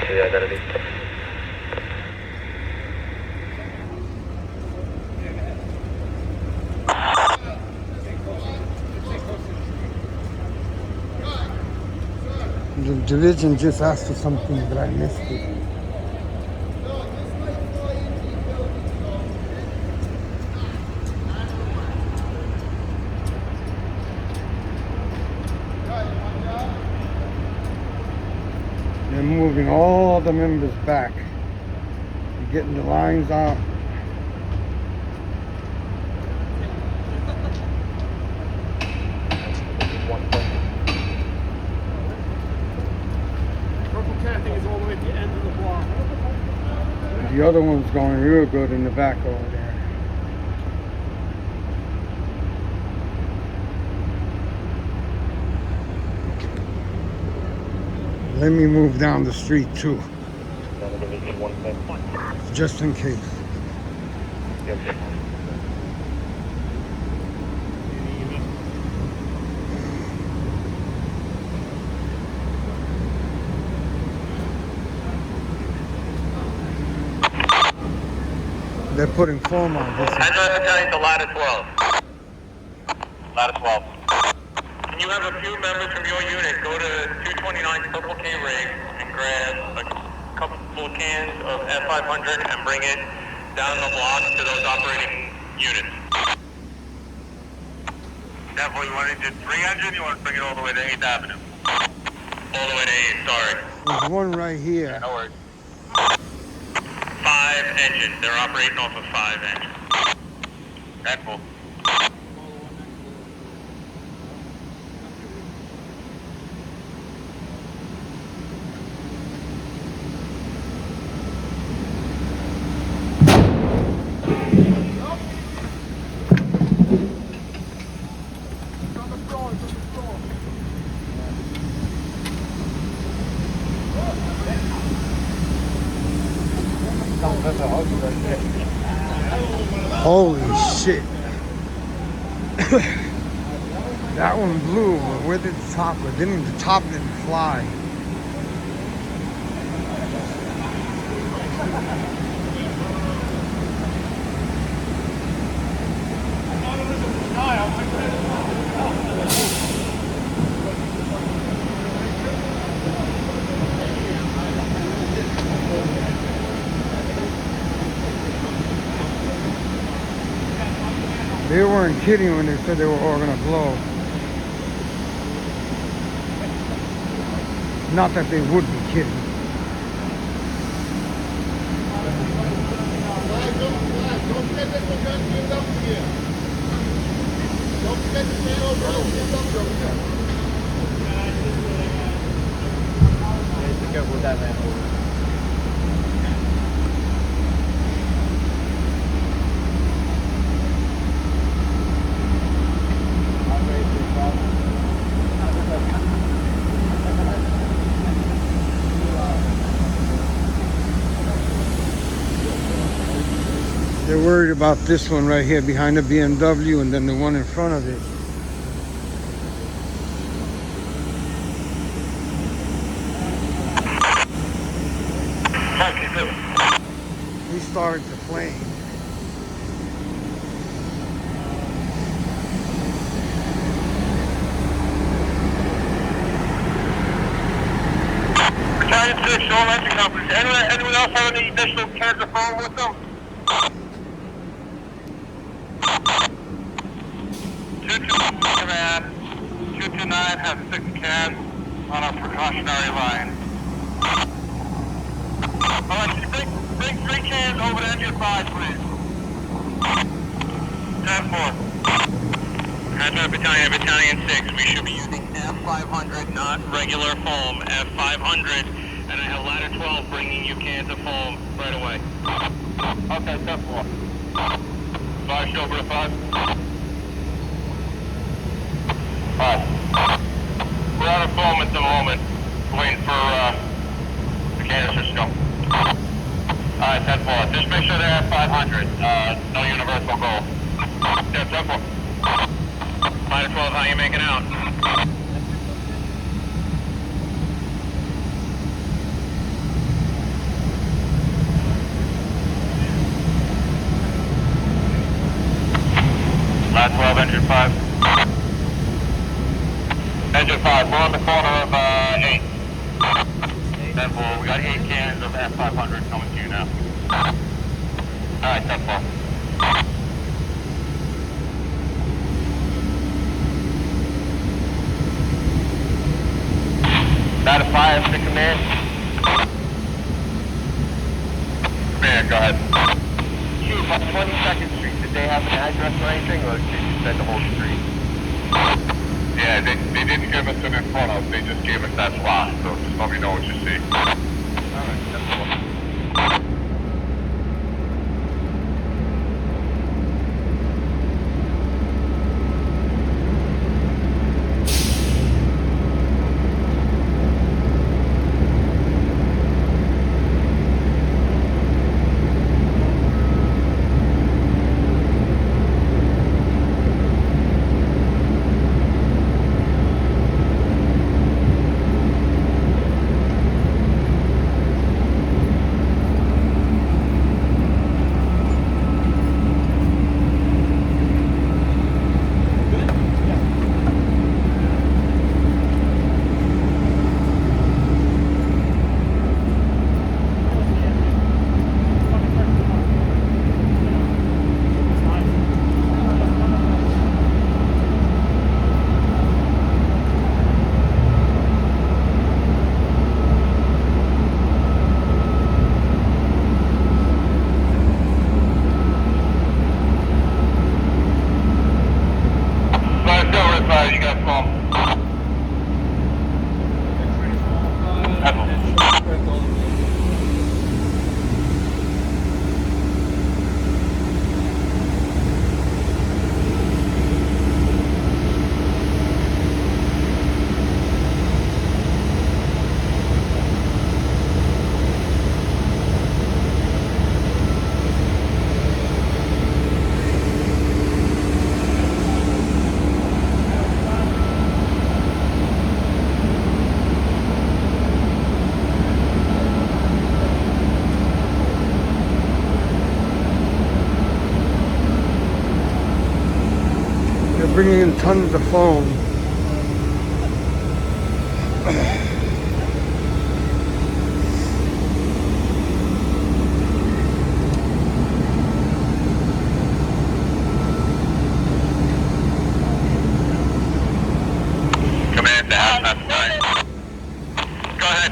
S3: The identity.
S1: The division just asked for something, but I missed it. They're moving all the members back. They're getting the lines out.
S4: Purple cat thing is all the way at the end of the block.
S1: The other one's going real good in the back over there. Let me move down the street too, just in case. They're putting foam on this.
S6: Manholes Battalion to ladder 12. Ladder 12. Can you have a few members from your unit go to 229 Purple K rig and grab a couple of cans of F500 and bring it down the block to those operating units? Definitely, you want to do 300, you want to bring it all the way to 8th Avenue? All the way to 8th, sorry.
S1: There's one right here.
S6: No worries. 5 engines. They're operating off of 5 engines. That's full.
S1: Holy shit. That one blew, but where did the top go? The top didn't fly. They weren't kidding when they said they were all gonna blow. Not that they would be kidding.
S4: Be careful with that manhole.
S1: They're worried about this one right here behind the BMW and then the one in front of it. He started to flame.
S6: Battalion 6, all engine companies. Anyone else have any additional cans of foam with them? 229 has 6 cans on a precautionary line. Alright, can you bring 3 cans over to engine 5, please? 10-4. Hazard Battalion 6, we should be using F500, not regular foam. F500, and I have ladder 12 bringing you cans of foam right away. Okay, 10-4. 5 show over to 5. 5. We're out of foam at the moment. Waiting for the canisters to come. Alright, 10-4. Just make sure they have 500. No universal goal. Yeah, 10-4. Ladder 12, how you making out? Ladder 12, engine 5. Engine 5, we're on the corner of 8. 10-4, we got 8 cans of F500 coming to you now. Alright, 10-4. Ladder 5 to command. Command, go ahead. Chief, on 22nd Street, did they have an address or anything, or did you send the whole street? Yeah, they didn't give us an in front of, they just gave us that spot, so just let me know what you see. Alright, that's cool.
S1: bringing in tons of foam.
S6: Command to half past 9. Go ahead.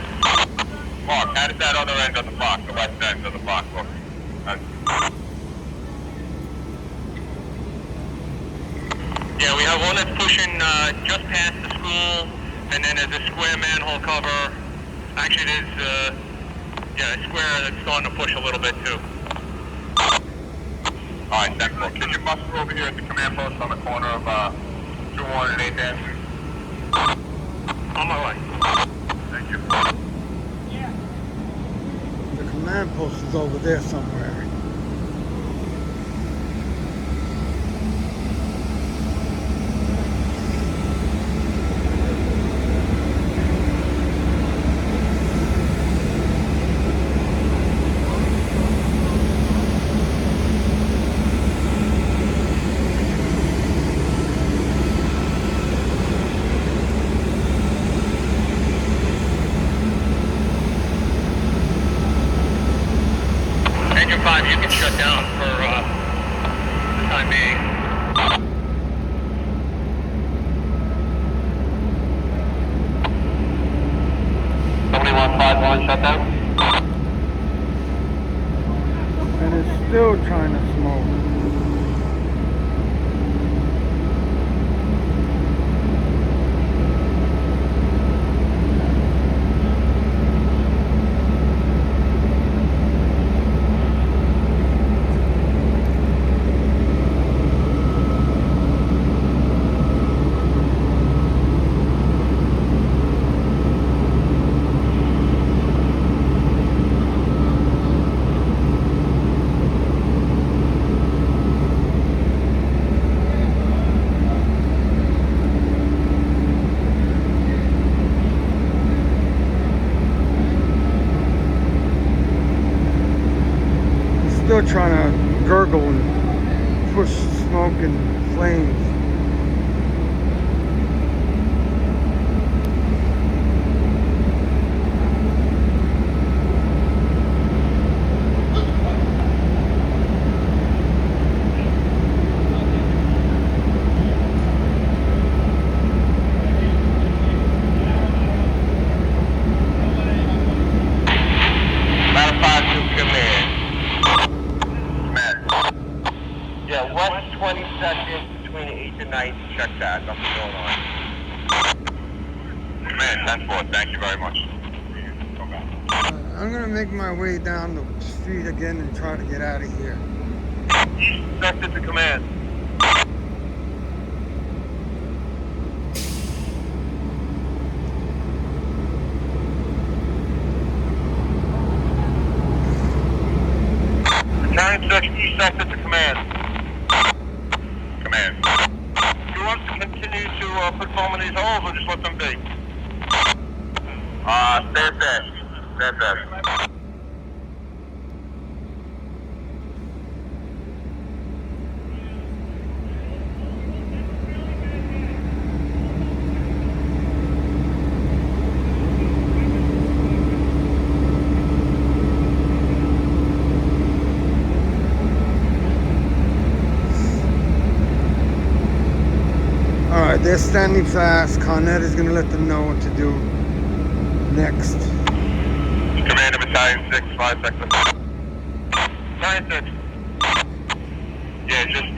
S6: Mark, how does that other end of the block, the west end of the block look? Yeah, we have one that's pushing just past the school, and then there's a square manhole cover. Actually, there's a square that's starting to push a little bit too. All right, thanks. Get your buster over here at the command post on the corner of 201 and 8th Avenue. On my way. Thank you.
S1: The command post is over there somewhere.
S6: Engine 5, you can shut down for the time being. 7151 shut down.
S1: And it's still trying to smoke. Still trying to gurgle and push smoke and flames.
S6: Matter of fact, you command. Yeah, west 22nd between 8th and 9th. Check that. Nothing going on. Command 10-4. Thank you very much.
S1: I'm gonna make my way down the street again and try to get out of here.
S6: East sector to command. Battalion 6, east sector to command. Command. Do you want to continue to put foam in these holes or just let them be? Stand fast. Stand fast.
S1: Alright, they're standing fast. Connet is gonna let them know what to do next.
S6: Commander Battalion 6, 5 seconds. Battalion 6. Yeah, just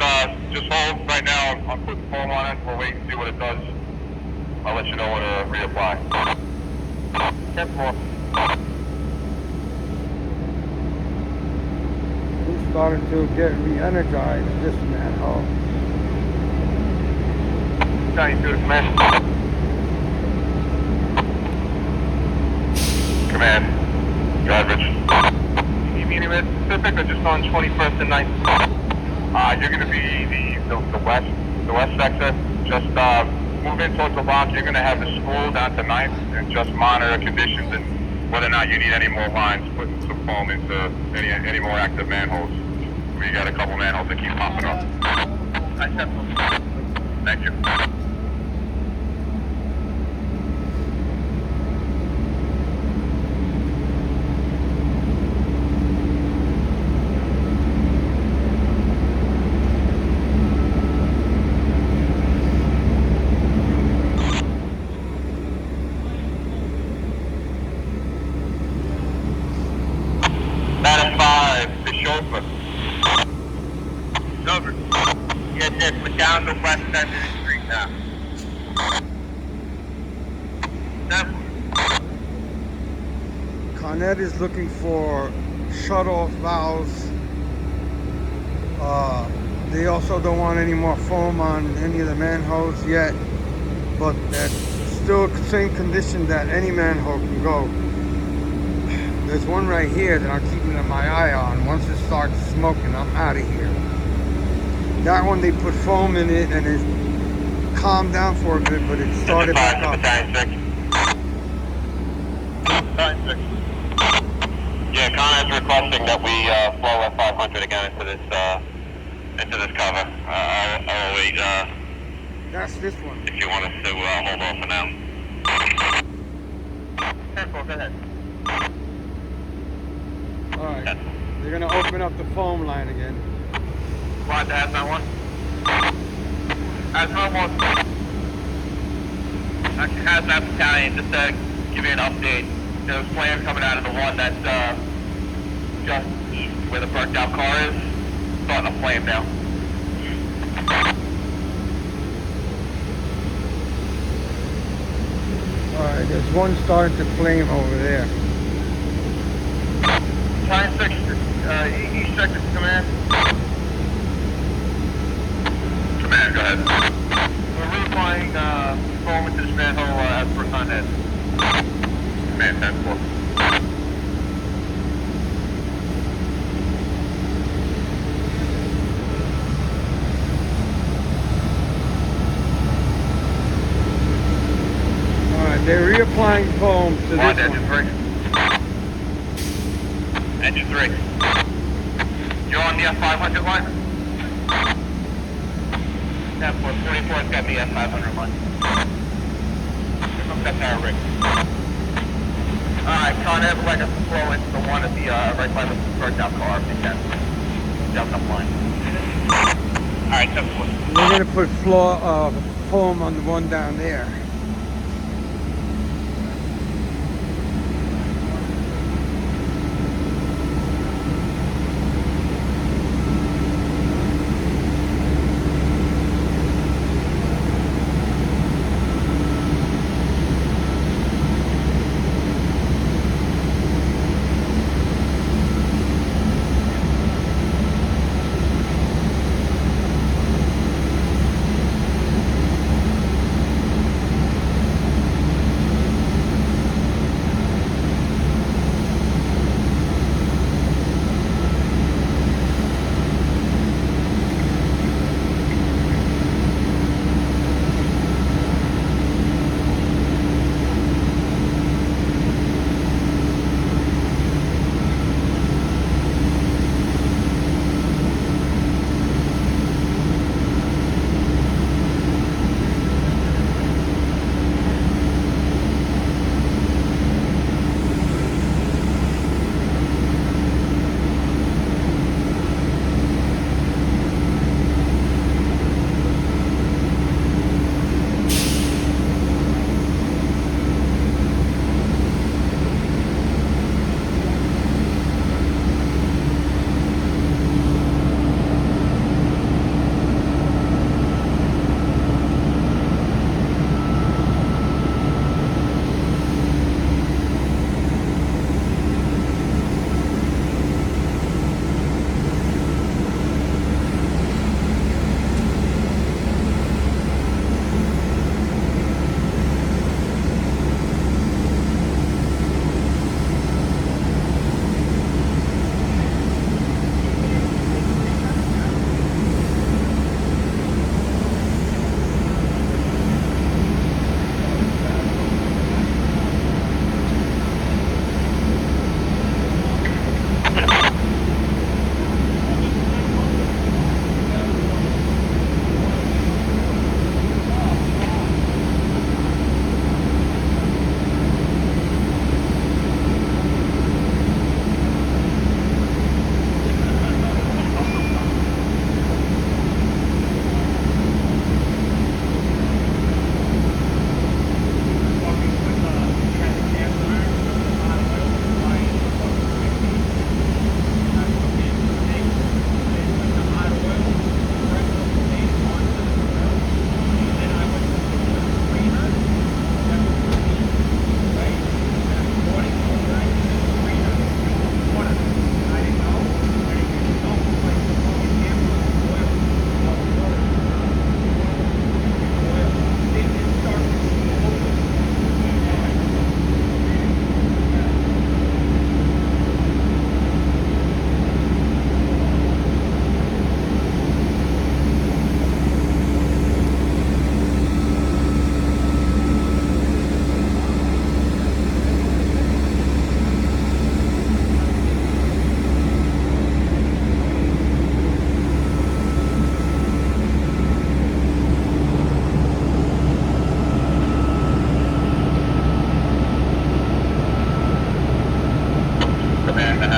S6: hold right now. I'll put the foam on it. We'll wait and see what it does. I'll let you know when to reapply. 10-4.
S1: He's starting to get re-energized, this manhole.
S6: Battalion 2 to command. Command. Drivers. You mean in Pacific or just on 21st and 9th? You're going to be the west sector. Just move in towards the block. You're going to have the school down to 9th and just monitor conditions and whether or not you need any more lines, putting some foam into any more active manholes. We got a couple manholes that keep popping up. Thank you. That is 5, the chauffeur. Over. Yes, yes, we're down the west end of the street now.
S1: Con Ed is looking for shut-off valves. They also don't want any more foam on any of the manholes yet, but that's still the same condition that any manhole can go. There's one right here that I'm keeping my eye on. Once it starts smoking, I'm out of here. That one, they put foam in it and it calmed down for a bit, but it started back up.
S6: Yeah, Conrad's requesting that we flow F500 again into this cover. I'll wait,
S1: That's this one.
S6: if you want us to hold off for now. 10-4, go ahead.
S1: Alright, they're gonna open up the foam line again.
S6: Line to hazmat 1. Hazmat 1. Actually, hazmat battalion, just to give you an update. There's flames coming out of the one that's just east where the burnt out car is. Starting to flame now.
S1: Alright, there's one starting to flame over there.
S6: Time 6, East Sector Command. Command, go ahead. We're reapplying foam into this manhole as per Con Ed. Command 10-4.
S1: Alright, they're reapplying foam to
S6: One,
S1: this
S6: engine
S1: one.
S6: 3. Engine 3. You're on the F500 line? 10-4, 24's got the F500 line. Here comes that tower rig. Alright, Con Ed would like us to flow into the one at the right by the burnt out car if you can. Down the line. Alright, 10-4.
S1: They're gonna put foam on the one down there.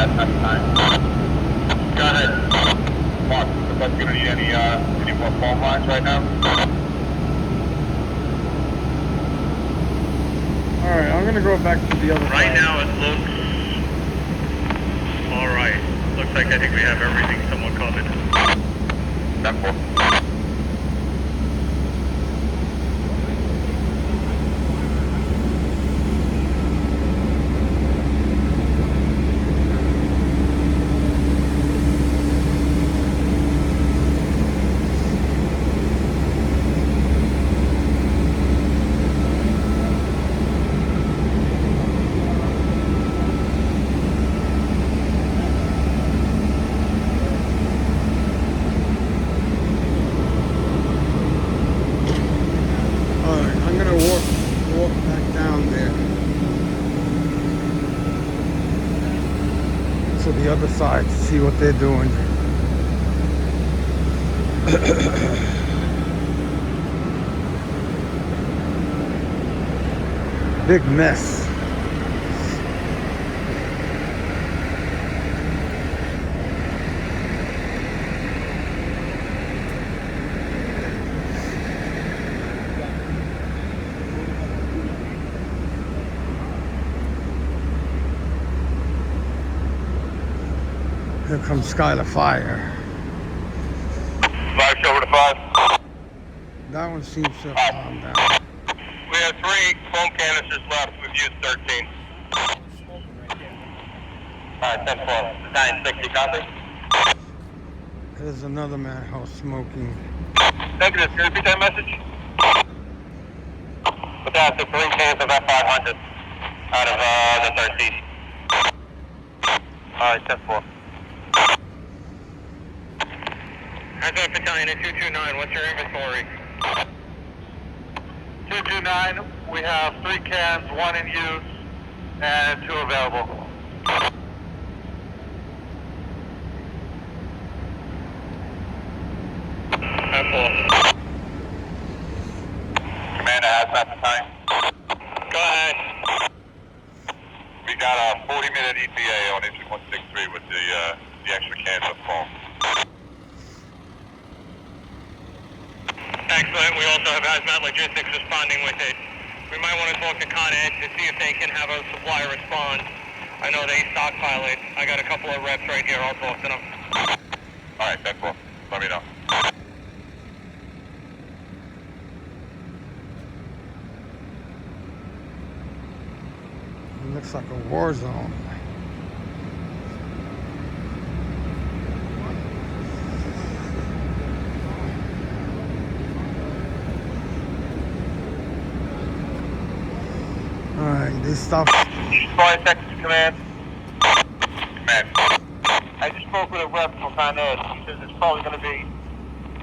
S6: hazmat time. Go ahead. Mark, looks like you're gonna need any more phone lines right now?
S1: Alright, I'm gonna go back to the other side.
S3: Right now it looks alright. Looks like I think we have everything somewhat covered.
S6: 10-4.
S1: Alright, I'm gonna walk back down there to the other side to see what they're doing. Big mess. Here comes Skylar Fire.
S6: 5 over to 5.
S1: That one seems to have calmed down.
S6: We have 3 foam canisters left. We've used 13. Alright, 10-4. 960, copy.
S1: There's another manhole smoking.
S6: Negative. Can you repeat that message? But that's the 3 cans of F500 out of the 13. Alright, 10-4.
S3: Hazmat Battalion at 229, what's your inventory?
S2: 229, we have 3 cans, 1 in use, and 2 available.
S6: Commander Hazmat Battalion.
S3: Go ahead.
S6: We got a 40-minute ETA on engine 163 with the extra cans of foam.
S3: Excellent. We also have Hazmat Logistics responding with it. We might want to talk to Con Ed to see if they can have a supplier respond. I know they stockpile it. I got a couple of reps right here. I'll talk to them.
S6: Alright, 10-4. Let me know.
S1: It looks like a war zone. Alright, they stopped.
S2: Flight Texas Command.
S6: Command.
S2: I just spoke with a rep from Con Ed. He says it's probably going to be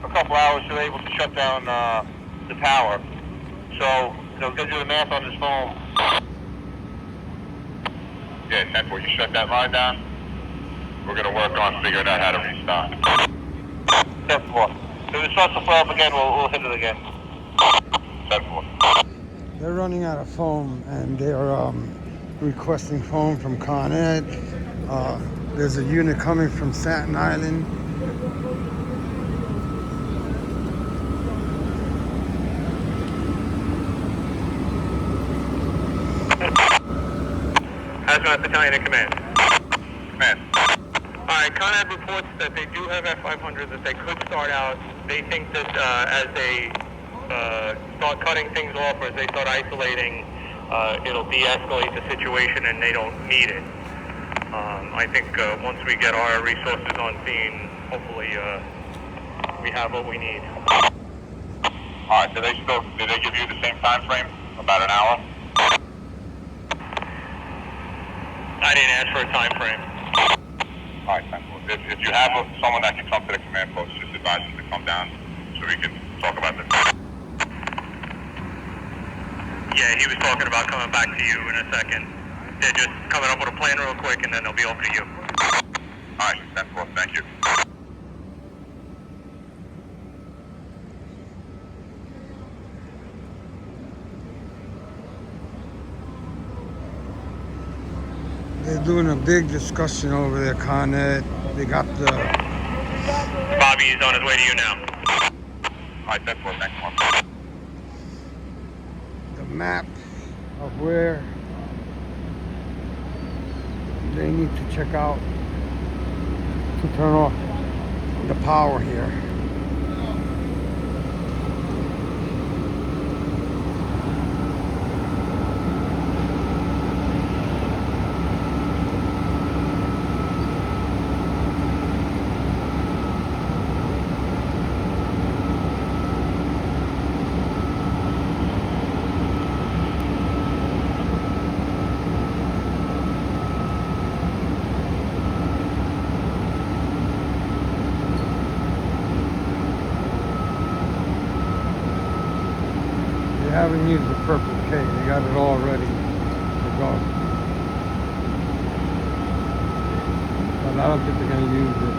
S2: a couple hours to be able to shut down the tower. So, we're going to do the math on this phone.
S6: Yeah, 10-4. You shut that line down. We're gonna work on figuring out how to restart.
S2: 10-4. If it starts to flare up again, we'll hit it again.
S6: 10-4.
S1: They're running out of foam and they're requesting foam from Con Ed. There's a unit coming from Staten Island.
S3: Hazmat Battalion in command.
S6: Command.
S3: Alright, Con Ed reports that they do have F500, that they could start out. They think that as they start cutting things off or as they start isolating, it'll de-escalate the situation and they don't need it. I think once we get our resources on scene, hopefully we have what we need.
S6: Alright, did they give you the same time frame? About an hour?
S3: I didn't ask for a time frame.
S6: Alright, 10-4. If you have someone that can come to the command post, just advise them to come down so we can talk about this.
S3: Yeah, he was talking about coming back to you in a second. They're just coming up with a plan real quick and then they'll be over to you.
S6: Alright, 10-4. Thank you.
S1: They're They're doing a big discussion over there, Con Ed. They got
S6: Bobby is on his way to you now. Alright, that's what next one.
S1: the map of where they need to check out to turn off the power here. They haven't used the purple K, they got it all ready to go. But I don't think they're gonna use it.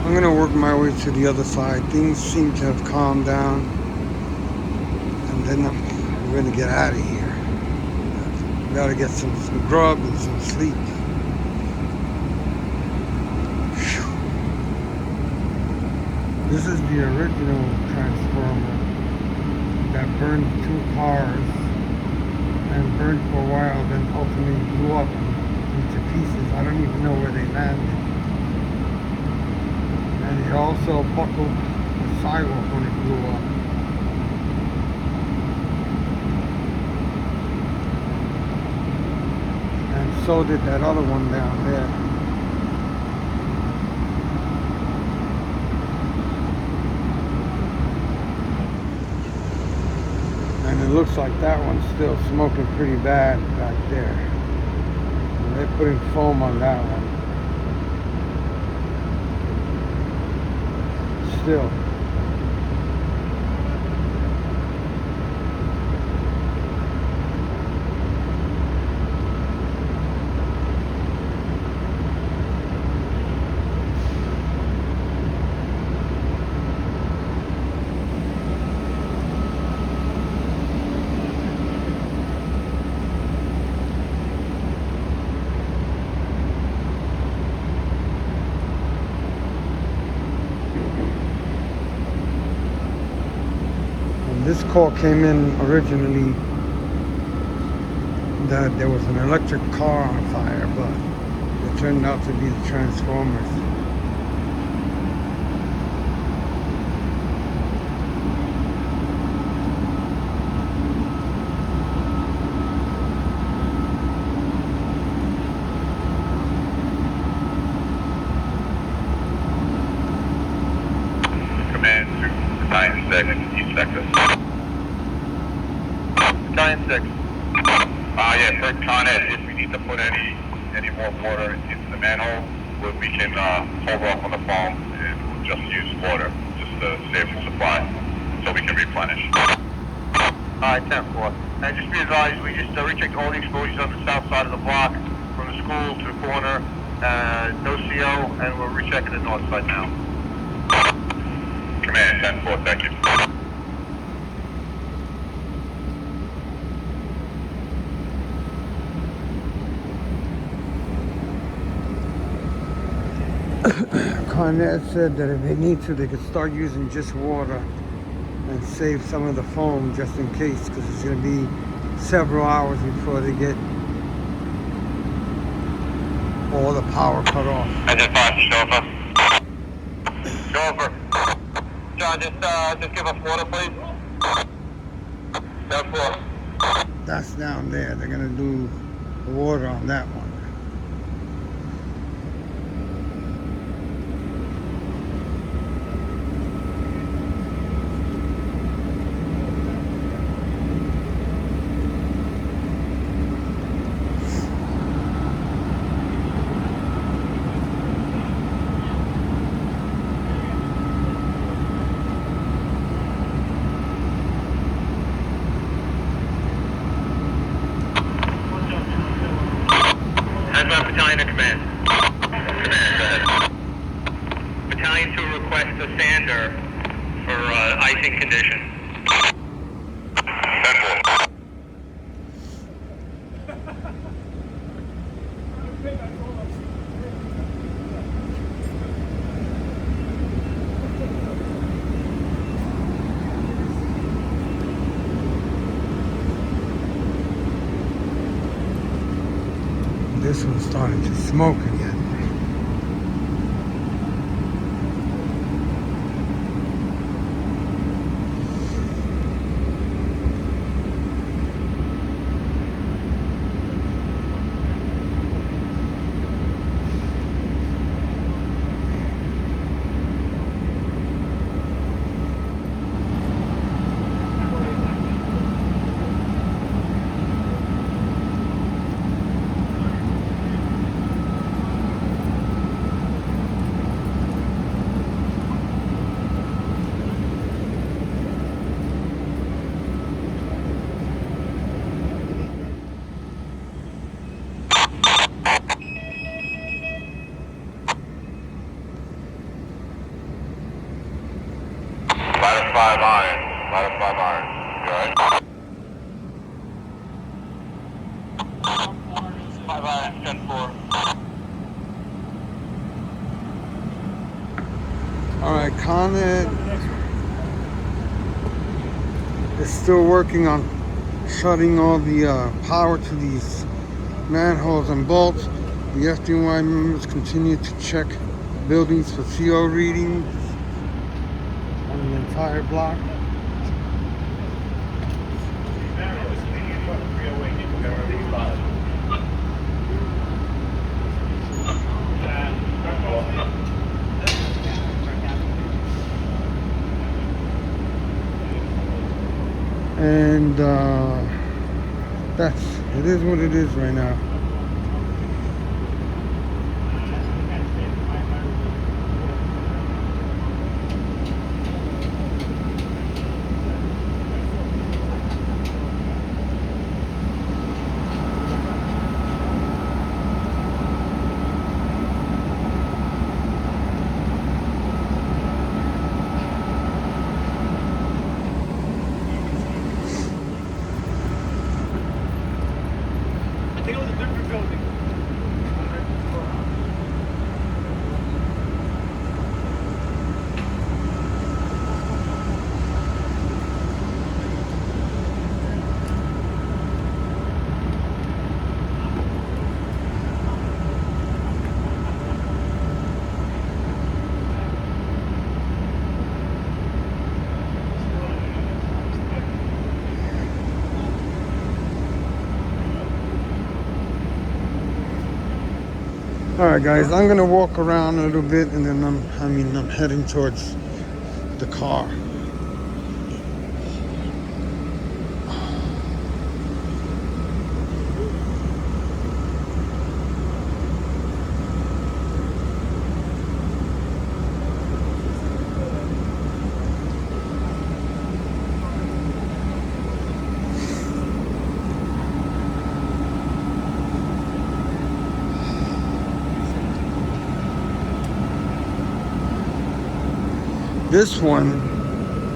S1: I'm gonna work my way to the other side. Things seem to have calmed down, and then we're gonna get out of here. We gotta get some grub and some sleep. Whew. This is the original transformer that burned 2 cars and burned for a while, then ultimately blew up into pieces. I don't even know where they landed. And it also buckled the sidewalk when it blew up. And so did that other one down there. And it looks like that one's still smoking pretty bad back there. And they're putting foam on that one. Still. This call came in originally that there was an electric car on fire, but it turned out to be the transformers.
S6: Command to Battalion 6, East Texas. Battalion 6. Yeah, for Con Ed, if we need to put any more water into the manhole, we can hold off on the phone and just use water, just to save the supply, so we can replenish. Alright, 10-4. And just be advised, we just rechecked all the exposures on the south side of the block, from the school to the corner, no CO, and we're rechecking the north side now. Command 10-4, thank you.
S1: Con Ed said that if they need to, they could start using just water and save some of the foam just in case, because it's going to be several hours before they get all the power cut off.
S6: Engine 5, chauffeur. Chauffeur. John, just give us water, please. Down 4.
S1: That's down there. They're going to do the water on that one.
S6: Hazmat Battalion to command. Command, go ahead. Battalion to request a sander for icing condition. 10-4.
S1: This one's starting to smoke again.
S6: Ladder 5 iron. Ladder 5 iron. You alright? 5 iron, 10-4.
S1: Alright, Comet is still working on shutting all the power to these manholes and bolts. The Fdny members continue to check buildings for CO readings on the entire block. And it is what it is right now.
S5: I think it was a different building.
S1: Alright guys, I'm gonna walk around a little bit and then I'm heading towards the car. This one,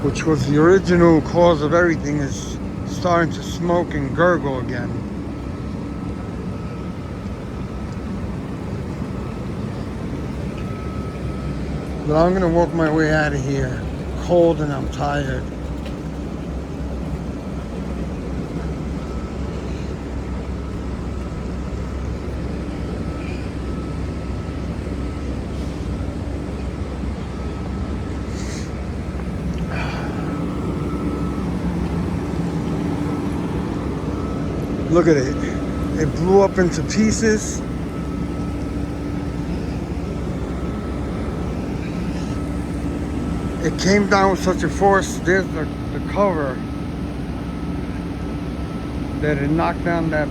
S1: which was the original cause of everything, is starting to smoke and gurgle again. But I'm gonna walk my way out of here, cold and I'm tired. Look at it. It blew up into pieces. It came down with such a force. There's the cover that it knocked down that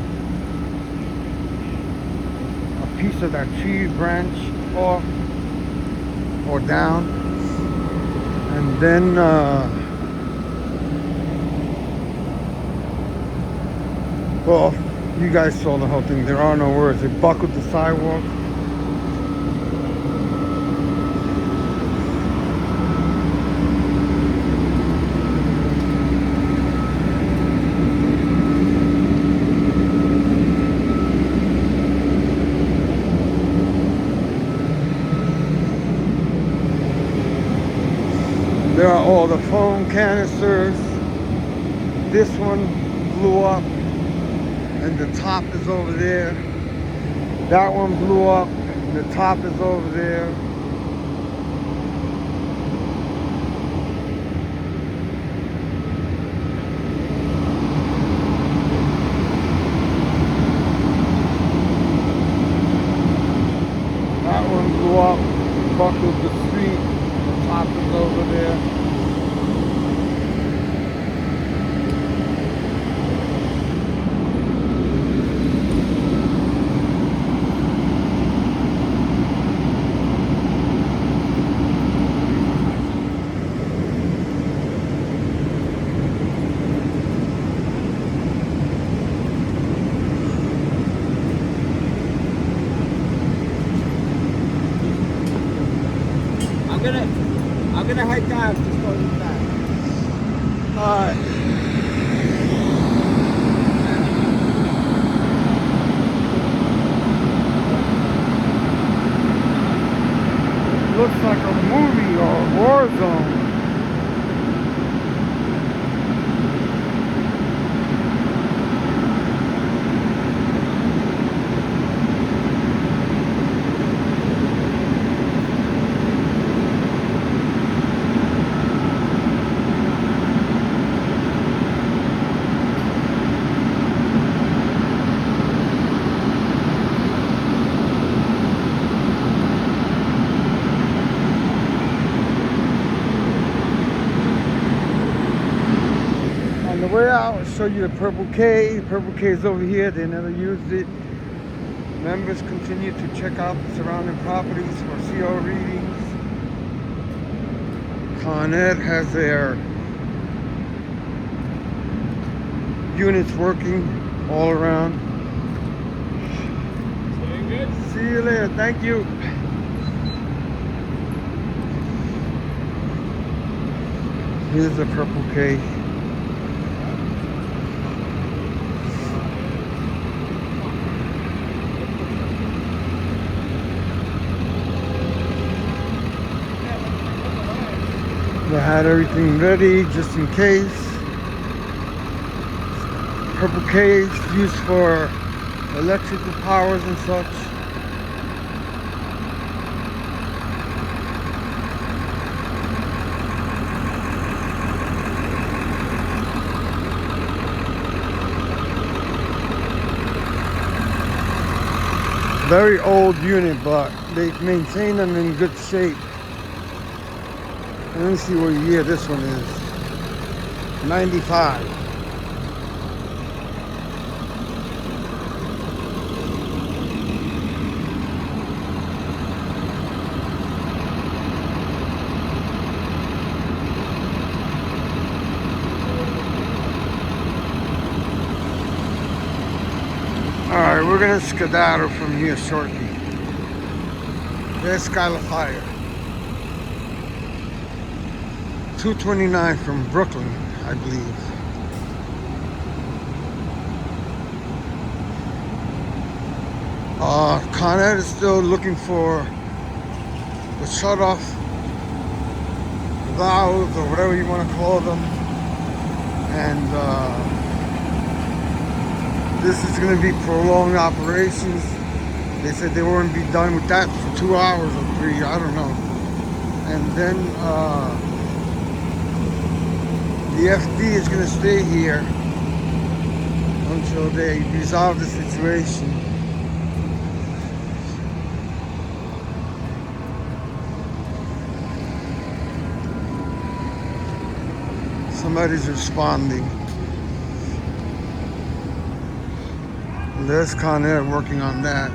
S1: a piece of that tree branch off or down, and then well, you guys saw the whole thing. There are no words. It buckled the sidewalk. There are all the foam canisters. This one blew up, and the top is over there. That one blew up, and the top is over there. That one blew up, buckled the street. The top is over there.
S4: I'm gonna head down, just go to the back.
S1: Alright. Looks like a movie or a war zone. On the way out, I'll show you the Purple K. The Purple K is over here. They never used it. Members continue to check out the surrounding properties for CO readings. Con Ed has their units working all around. See you later. Thank you. Here's the Purple K. They had everything ready just in case. Purple K is used for electrical powers and such. Very old unit, but they maintain them in good shape. Let me see what year this one is. 95. Alright, we're gonna skedaddle from here shortly. There's Skylar Fire. 229 from Brooklyn, I believe. Con Ed is still looking for the shut-off valves or whatever you want to call them, and this is going to be prolonged operations. They said they wouldn't be done with that for 2 hours or 3, I don't know. And then the FD is going to stay here till they resolve the situation. Somebody's responding. There's Con Air working on that.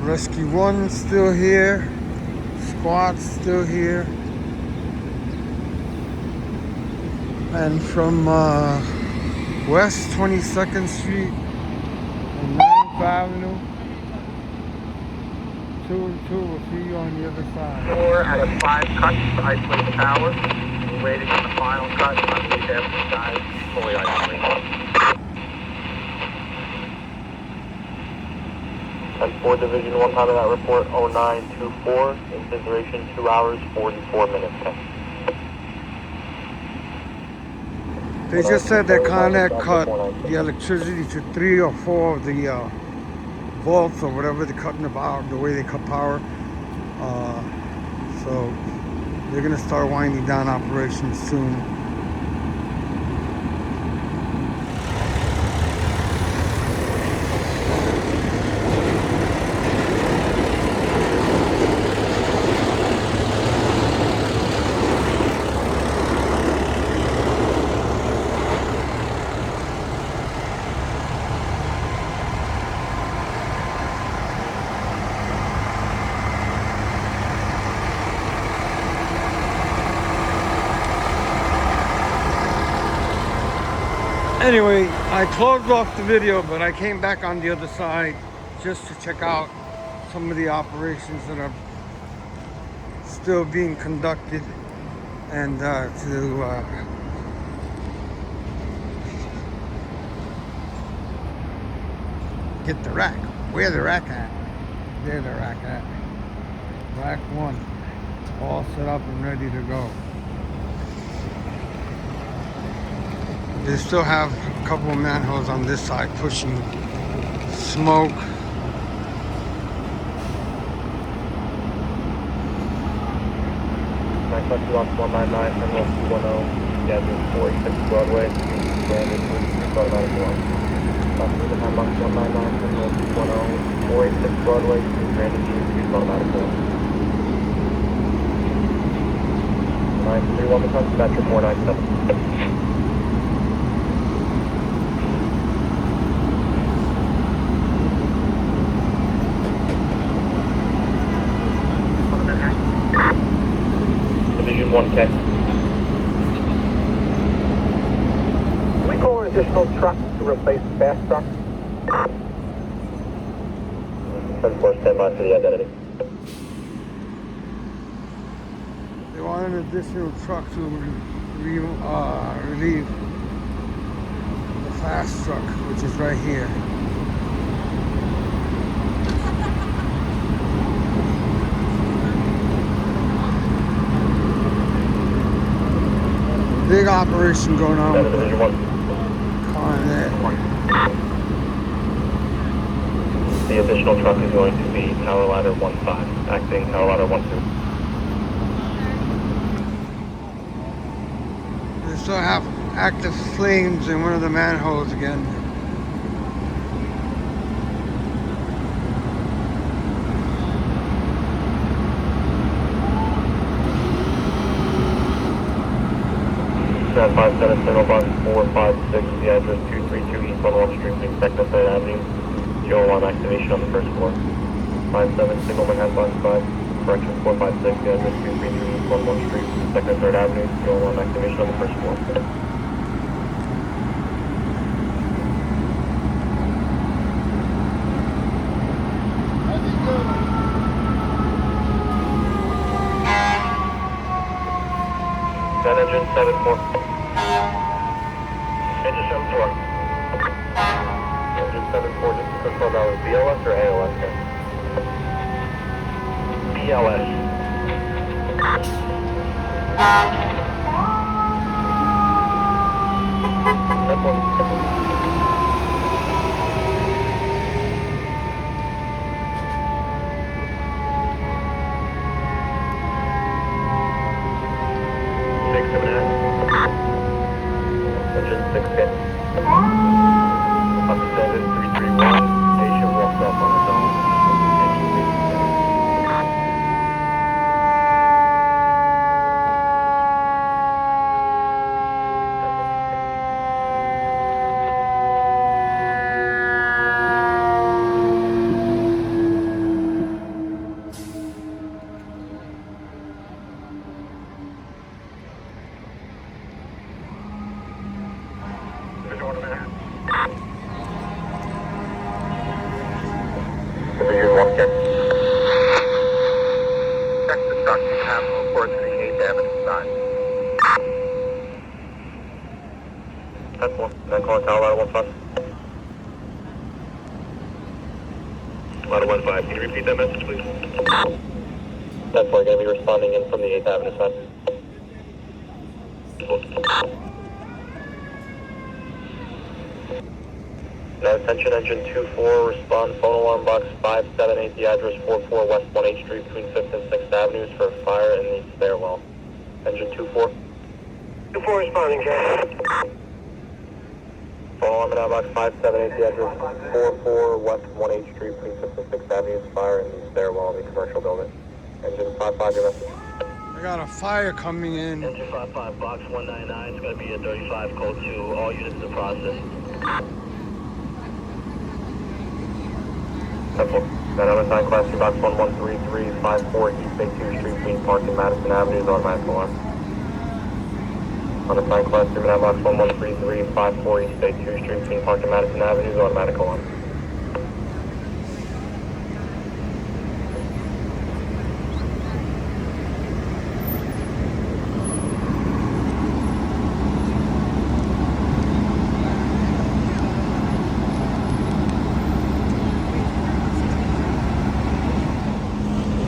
S1: Rescue 1 still here. Squad's still here. And from West 22nd Street and 9th Avenue, 2 and 2 will see you on the other side.
S3: 4 out of 5 cuts to isolate the tower. We're waiting on the final cut on the left side, fully isolated. And 4 Division 1 time of that report, 0924, incident duration 2 hours, 44 minutes.
S1: They just said that Con Ed cut the electricity to 3 or 4 of the volts or whatever they're cutting the power, the way they cut power. So they're gonna start winding down operations soon. Anyway, I closed off the video, but I came back on the other side just to check out some of the operations that are still being conducted and to get the rack. Where the rack at? There the rack at. Rack 1. All set up and ready to go. They still have a couple of manholes on this side pushing smoke.
S3: My clutch is off 199, terminal 210, schedule 46 Broadway, standard with automatic one. Clutch is behind box 199, terminal 210, 486 Broadway, stranded with automatic one. 931 becomes Metro 497. Division 1 K. Can we call an additional truck to replace the fast truck? 10-4, stand by for the identity.
S1: They want an additional truck to relieve the fast truck, which is right here. Big operation going on with
S3: Division 1.
S1: Con Ed.
S3: The additional truck is going to be Tower Ladder 15, acting Tower Ladder 12.
S1: They still have active flames in one of the manholes again.
S3: Stand 57, signal box 456, the address 232 East 11 Street, Sector 3rd Avenue. GO1 activation on the first floor. 57, signal Manhattan box 5, correction 456, the address 232 East 11 Street, Sector 3rd Avenue. GO1 activation on the first floor. Jet engine 74. Engine 74. Engine 74, just to confirm that was BLS or ALS here? BLS. That one. 6 6K. Up to 7331. Station walks up on its own. Division 1K. Check the truck. You have a report to the 8th Avenue side. That's one. Then call Tower Ladder 15. Ladder 15, can you repeat that message, please? That's we're going to be responding in from the 8th Avenue side. Now attention engine 24, respond phone alarm box 578, the address 44 West 1H Street between 5th and 6th Avenues for a fire in the stairwell. Engine 24. 24 responding, Jack. Phone alarm now box 578, the address 44 West 1H Street between 5th and 6th Avenues, fire in the stairwell of the commercial building. Engine 55, your message.
S1: I got a fire coming in.
S7: Engine 55, box 199, it's going to be a 35 code 2. All units in the process.
S3: Simple. Then MSI Class 2 box 113354 East Bay 2 Street between Park and Madison Avenues, automatic alarm. Unassigned Class 2 Manholes box 113354 East Bay 2 Street between Park and Madison Avenues, automatic alarm.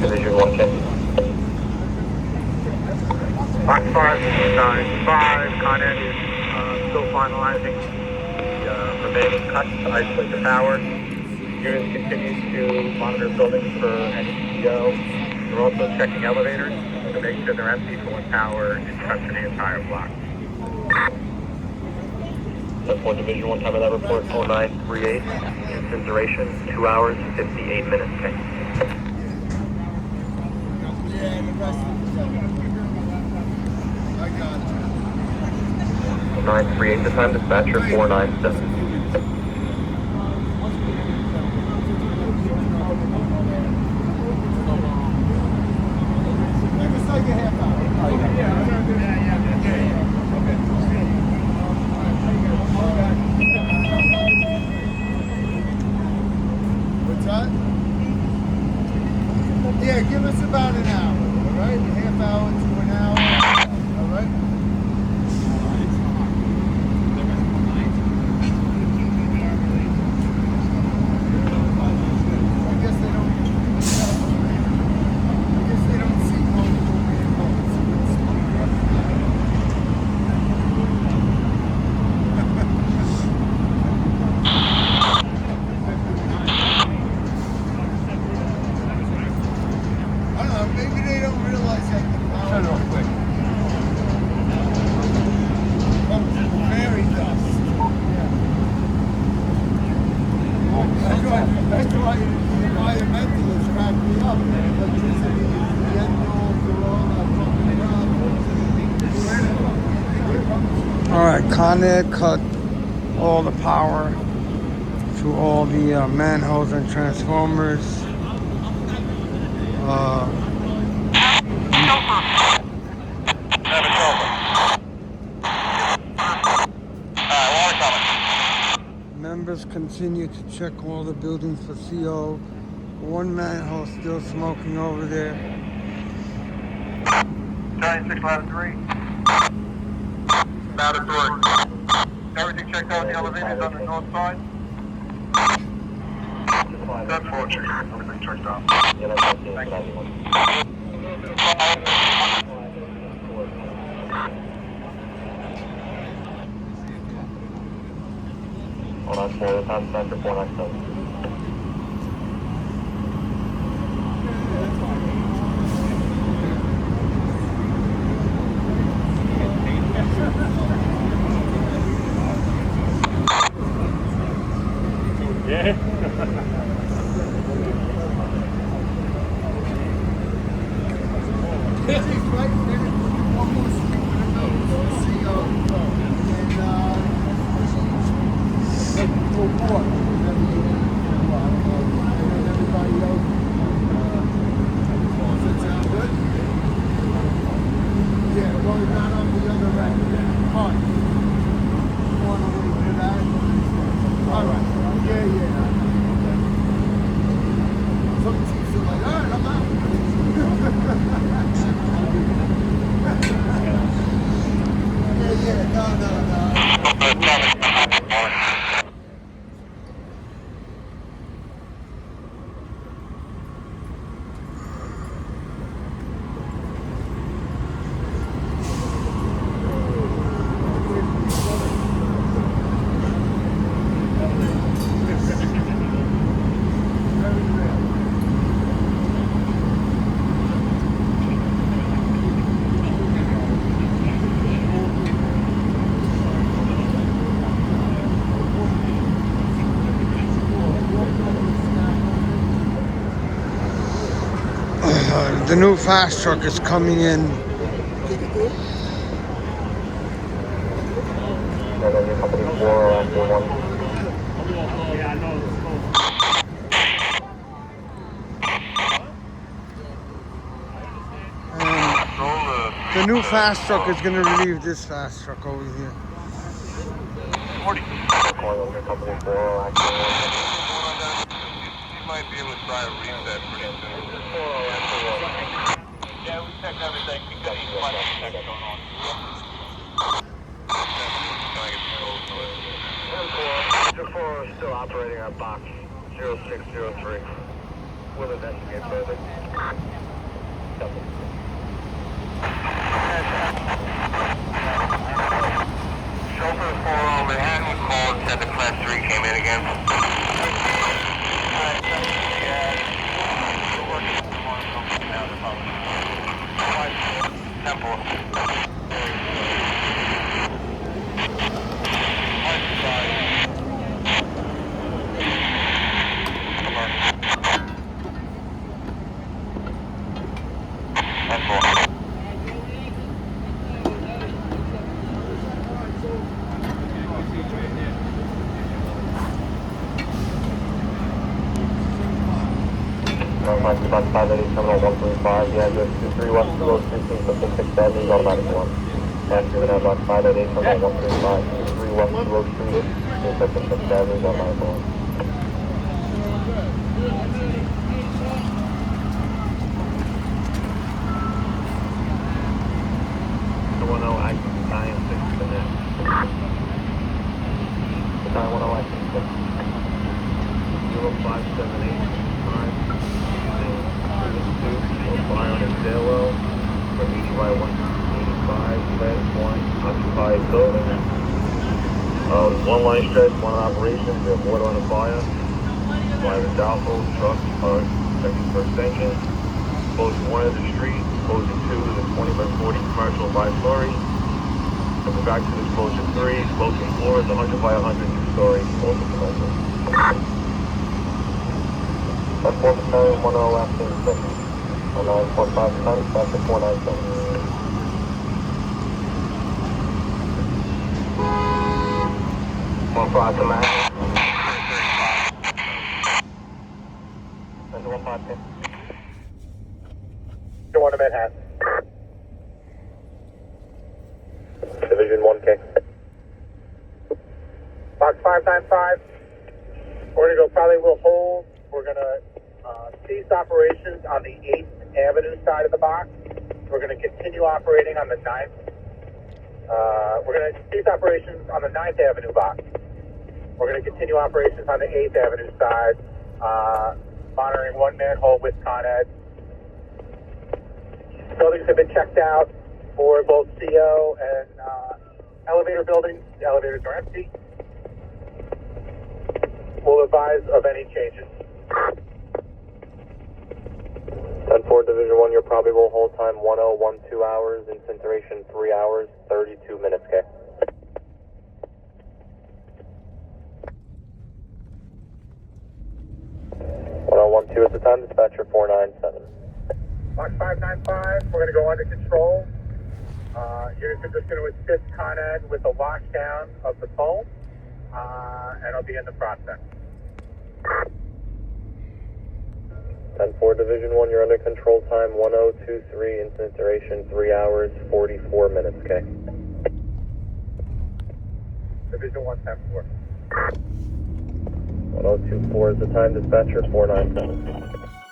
S3: Division 1K. Box 595, Con Ed is still finalizing the remaining cuts to isolate the power. Units continue to monitor buildings for any CO. We're also checking elevators to make sure they're empty for when power is cut to the entire block. That's 1 Division 1, time of that report, 0938. Instant duration, 2 hours, 58 minutes. Okay. 938 the time, dispatcher 497.
S1: What's that? Yeah, give us about an hour, all right? A half hour to an hour, all right? I guess they don't see multiple vehicles. I don't know, maybe they don't realize that the power comes from fairy dust. That's why the environmentalists crack me up. Electricity is the end all to all that fucking problem. Alright, Con Ed cut all the power to all the manholes and transformers. Members continue to check all the buildings for CO. One manhole still smoking over there.
S2: 96 ladder 3. Ladder 3. Everything checked out the elevators on the north side? That's 4 checked. Everything checked out. Thank you.
S3: Hold on, for the time, dispatcher 497.
S1: The new fast truck is coming in.
S3: And then your company 4 after 1.
S1: And the new fast truck is going to relieve this fast truck over here.
S3: Calling on your company 4 after 1.
S6: You might be able to try a reset pretty soon.
S3: 4 after 1.
S2: Yeah, we checked everything because he's flight check going on.
S3: 4 is still operating on box 0603. We'll investigate further.
S6: Chauffeur 4 Manhattan called, said the class 3 came in again. Temple.
S3: About 580 Terminal 135, the address 23 West 203 56 Avenue, automatic 1. After that, about 580 Terminal 135, 23 West 203 56 Avenue, automatic 1. The 10 active 9-6 to net. The 10 active 6. 05785. Fire on a stairwell for 80 by 185, class 1, occupied building. One line stretch, one operation, we have water on the fire. Fire is doubtful, truck, checking for extension. Explosion 1 is the street, explosion 2 is a 20 by 40 commercial 5-story. Coming back to the explosion 3, explosion 4 is 100 by 100 2-story, also commercial. 10 after 6. 945 times back to 497. One five to Max. 15. You want to Manhattan. Division 1K. Box 595. We're going to go probably will hold. We're going to cease operations on the 8th Avenue side of the box. We're going to continue operating on the 9th. We're going to cease operations on the 9th Avenue box. We're going to continue operations on the 8th Avenue side, monitoring one manhole with Con Ed. Buildings have been checked out for both CO and elevator buildings. The elevators are empty. We'll advise of any changes. 10-4 Division 1, your probable hold time 1012 hours, incineration 3 hours, 32 minutes, K. time, dispatcher 497.
S2: Box 595, we're going to go under control. Units are just going to assist Con Ed with the lockdown of the phone, and I'll be in the process.
S3: 10-4, Division 1, you're under control time 1023, incident duration 3 hours, 44 minutes, okay?
S2: Division 110-4.
S3: 1024 is the time, dispatcher 497.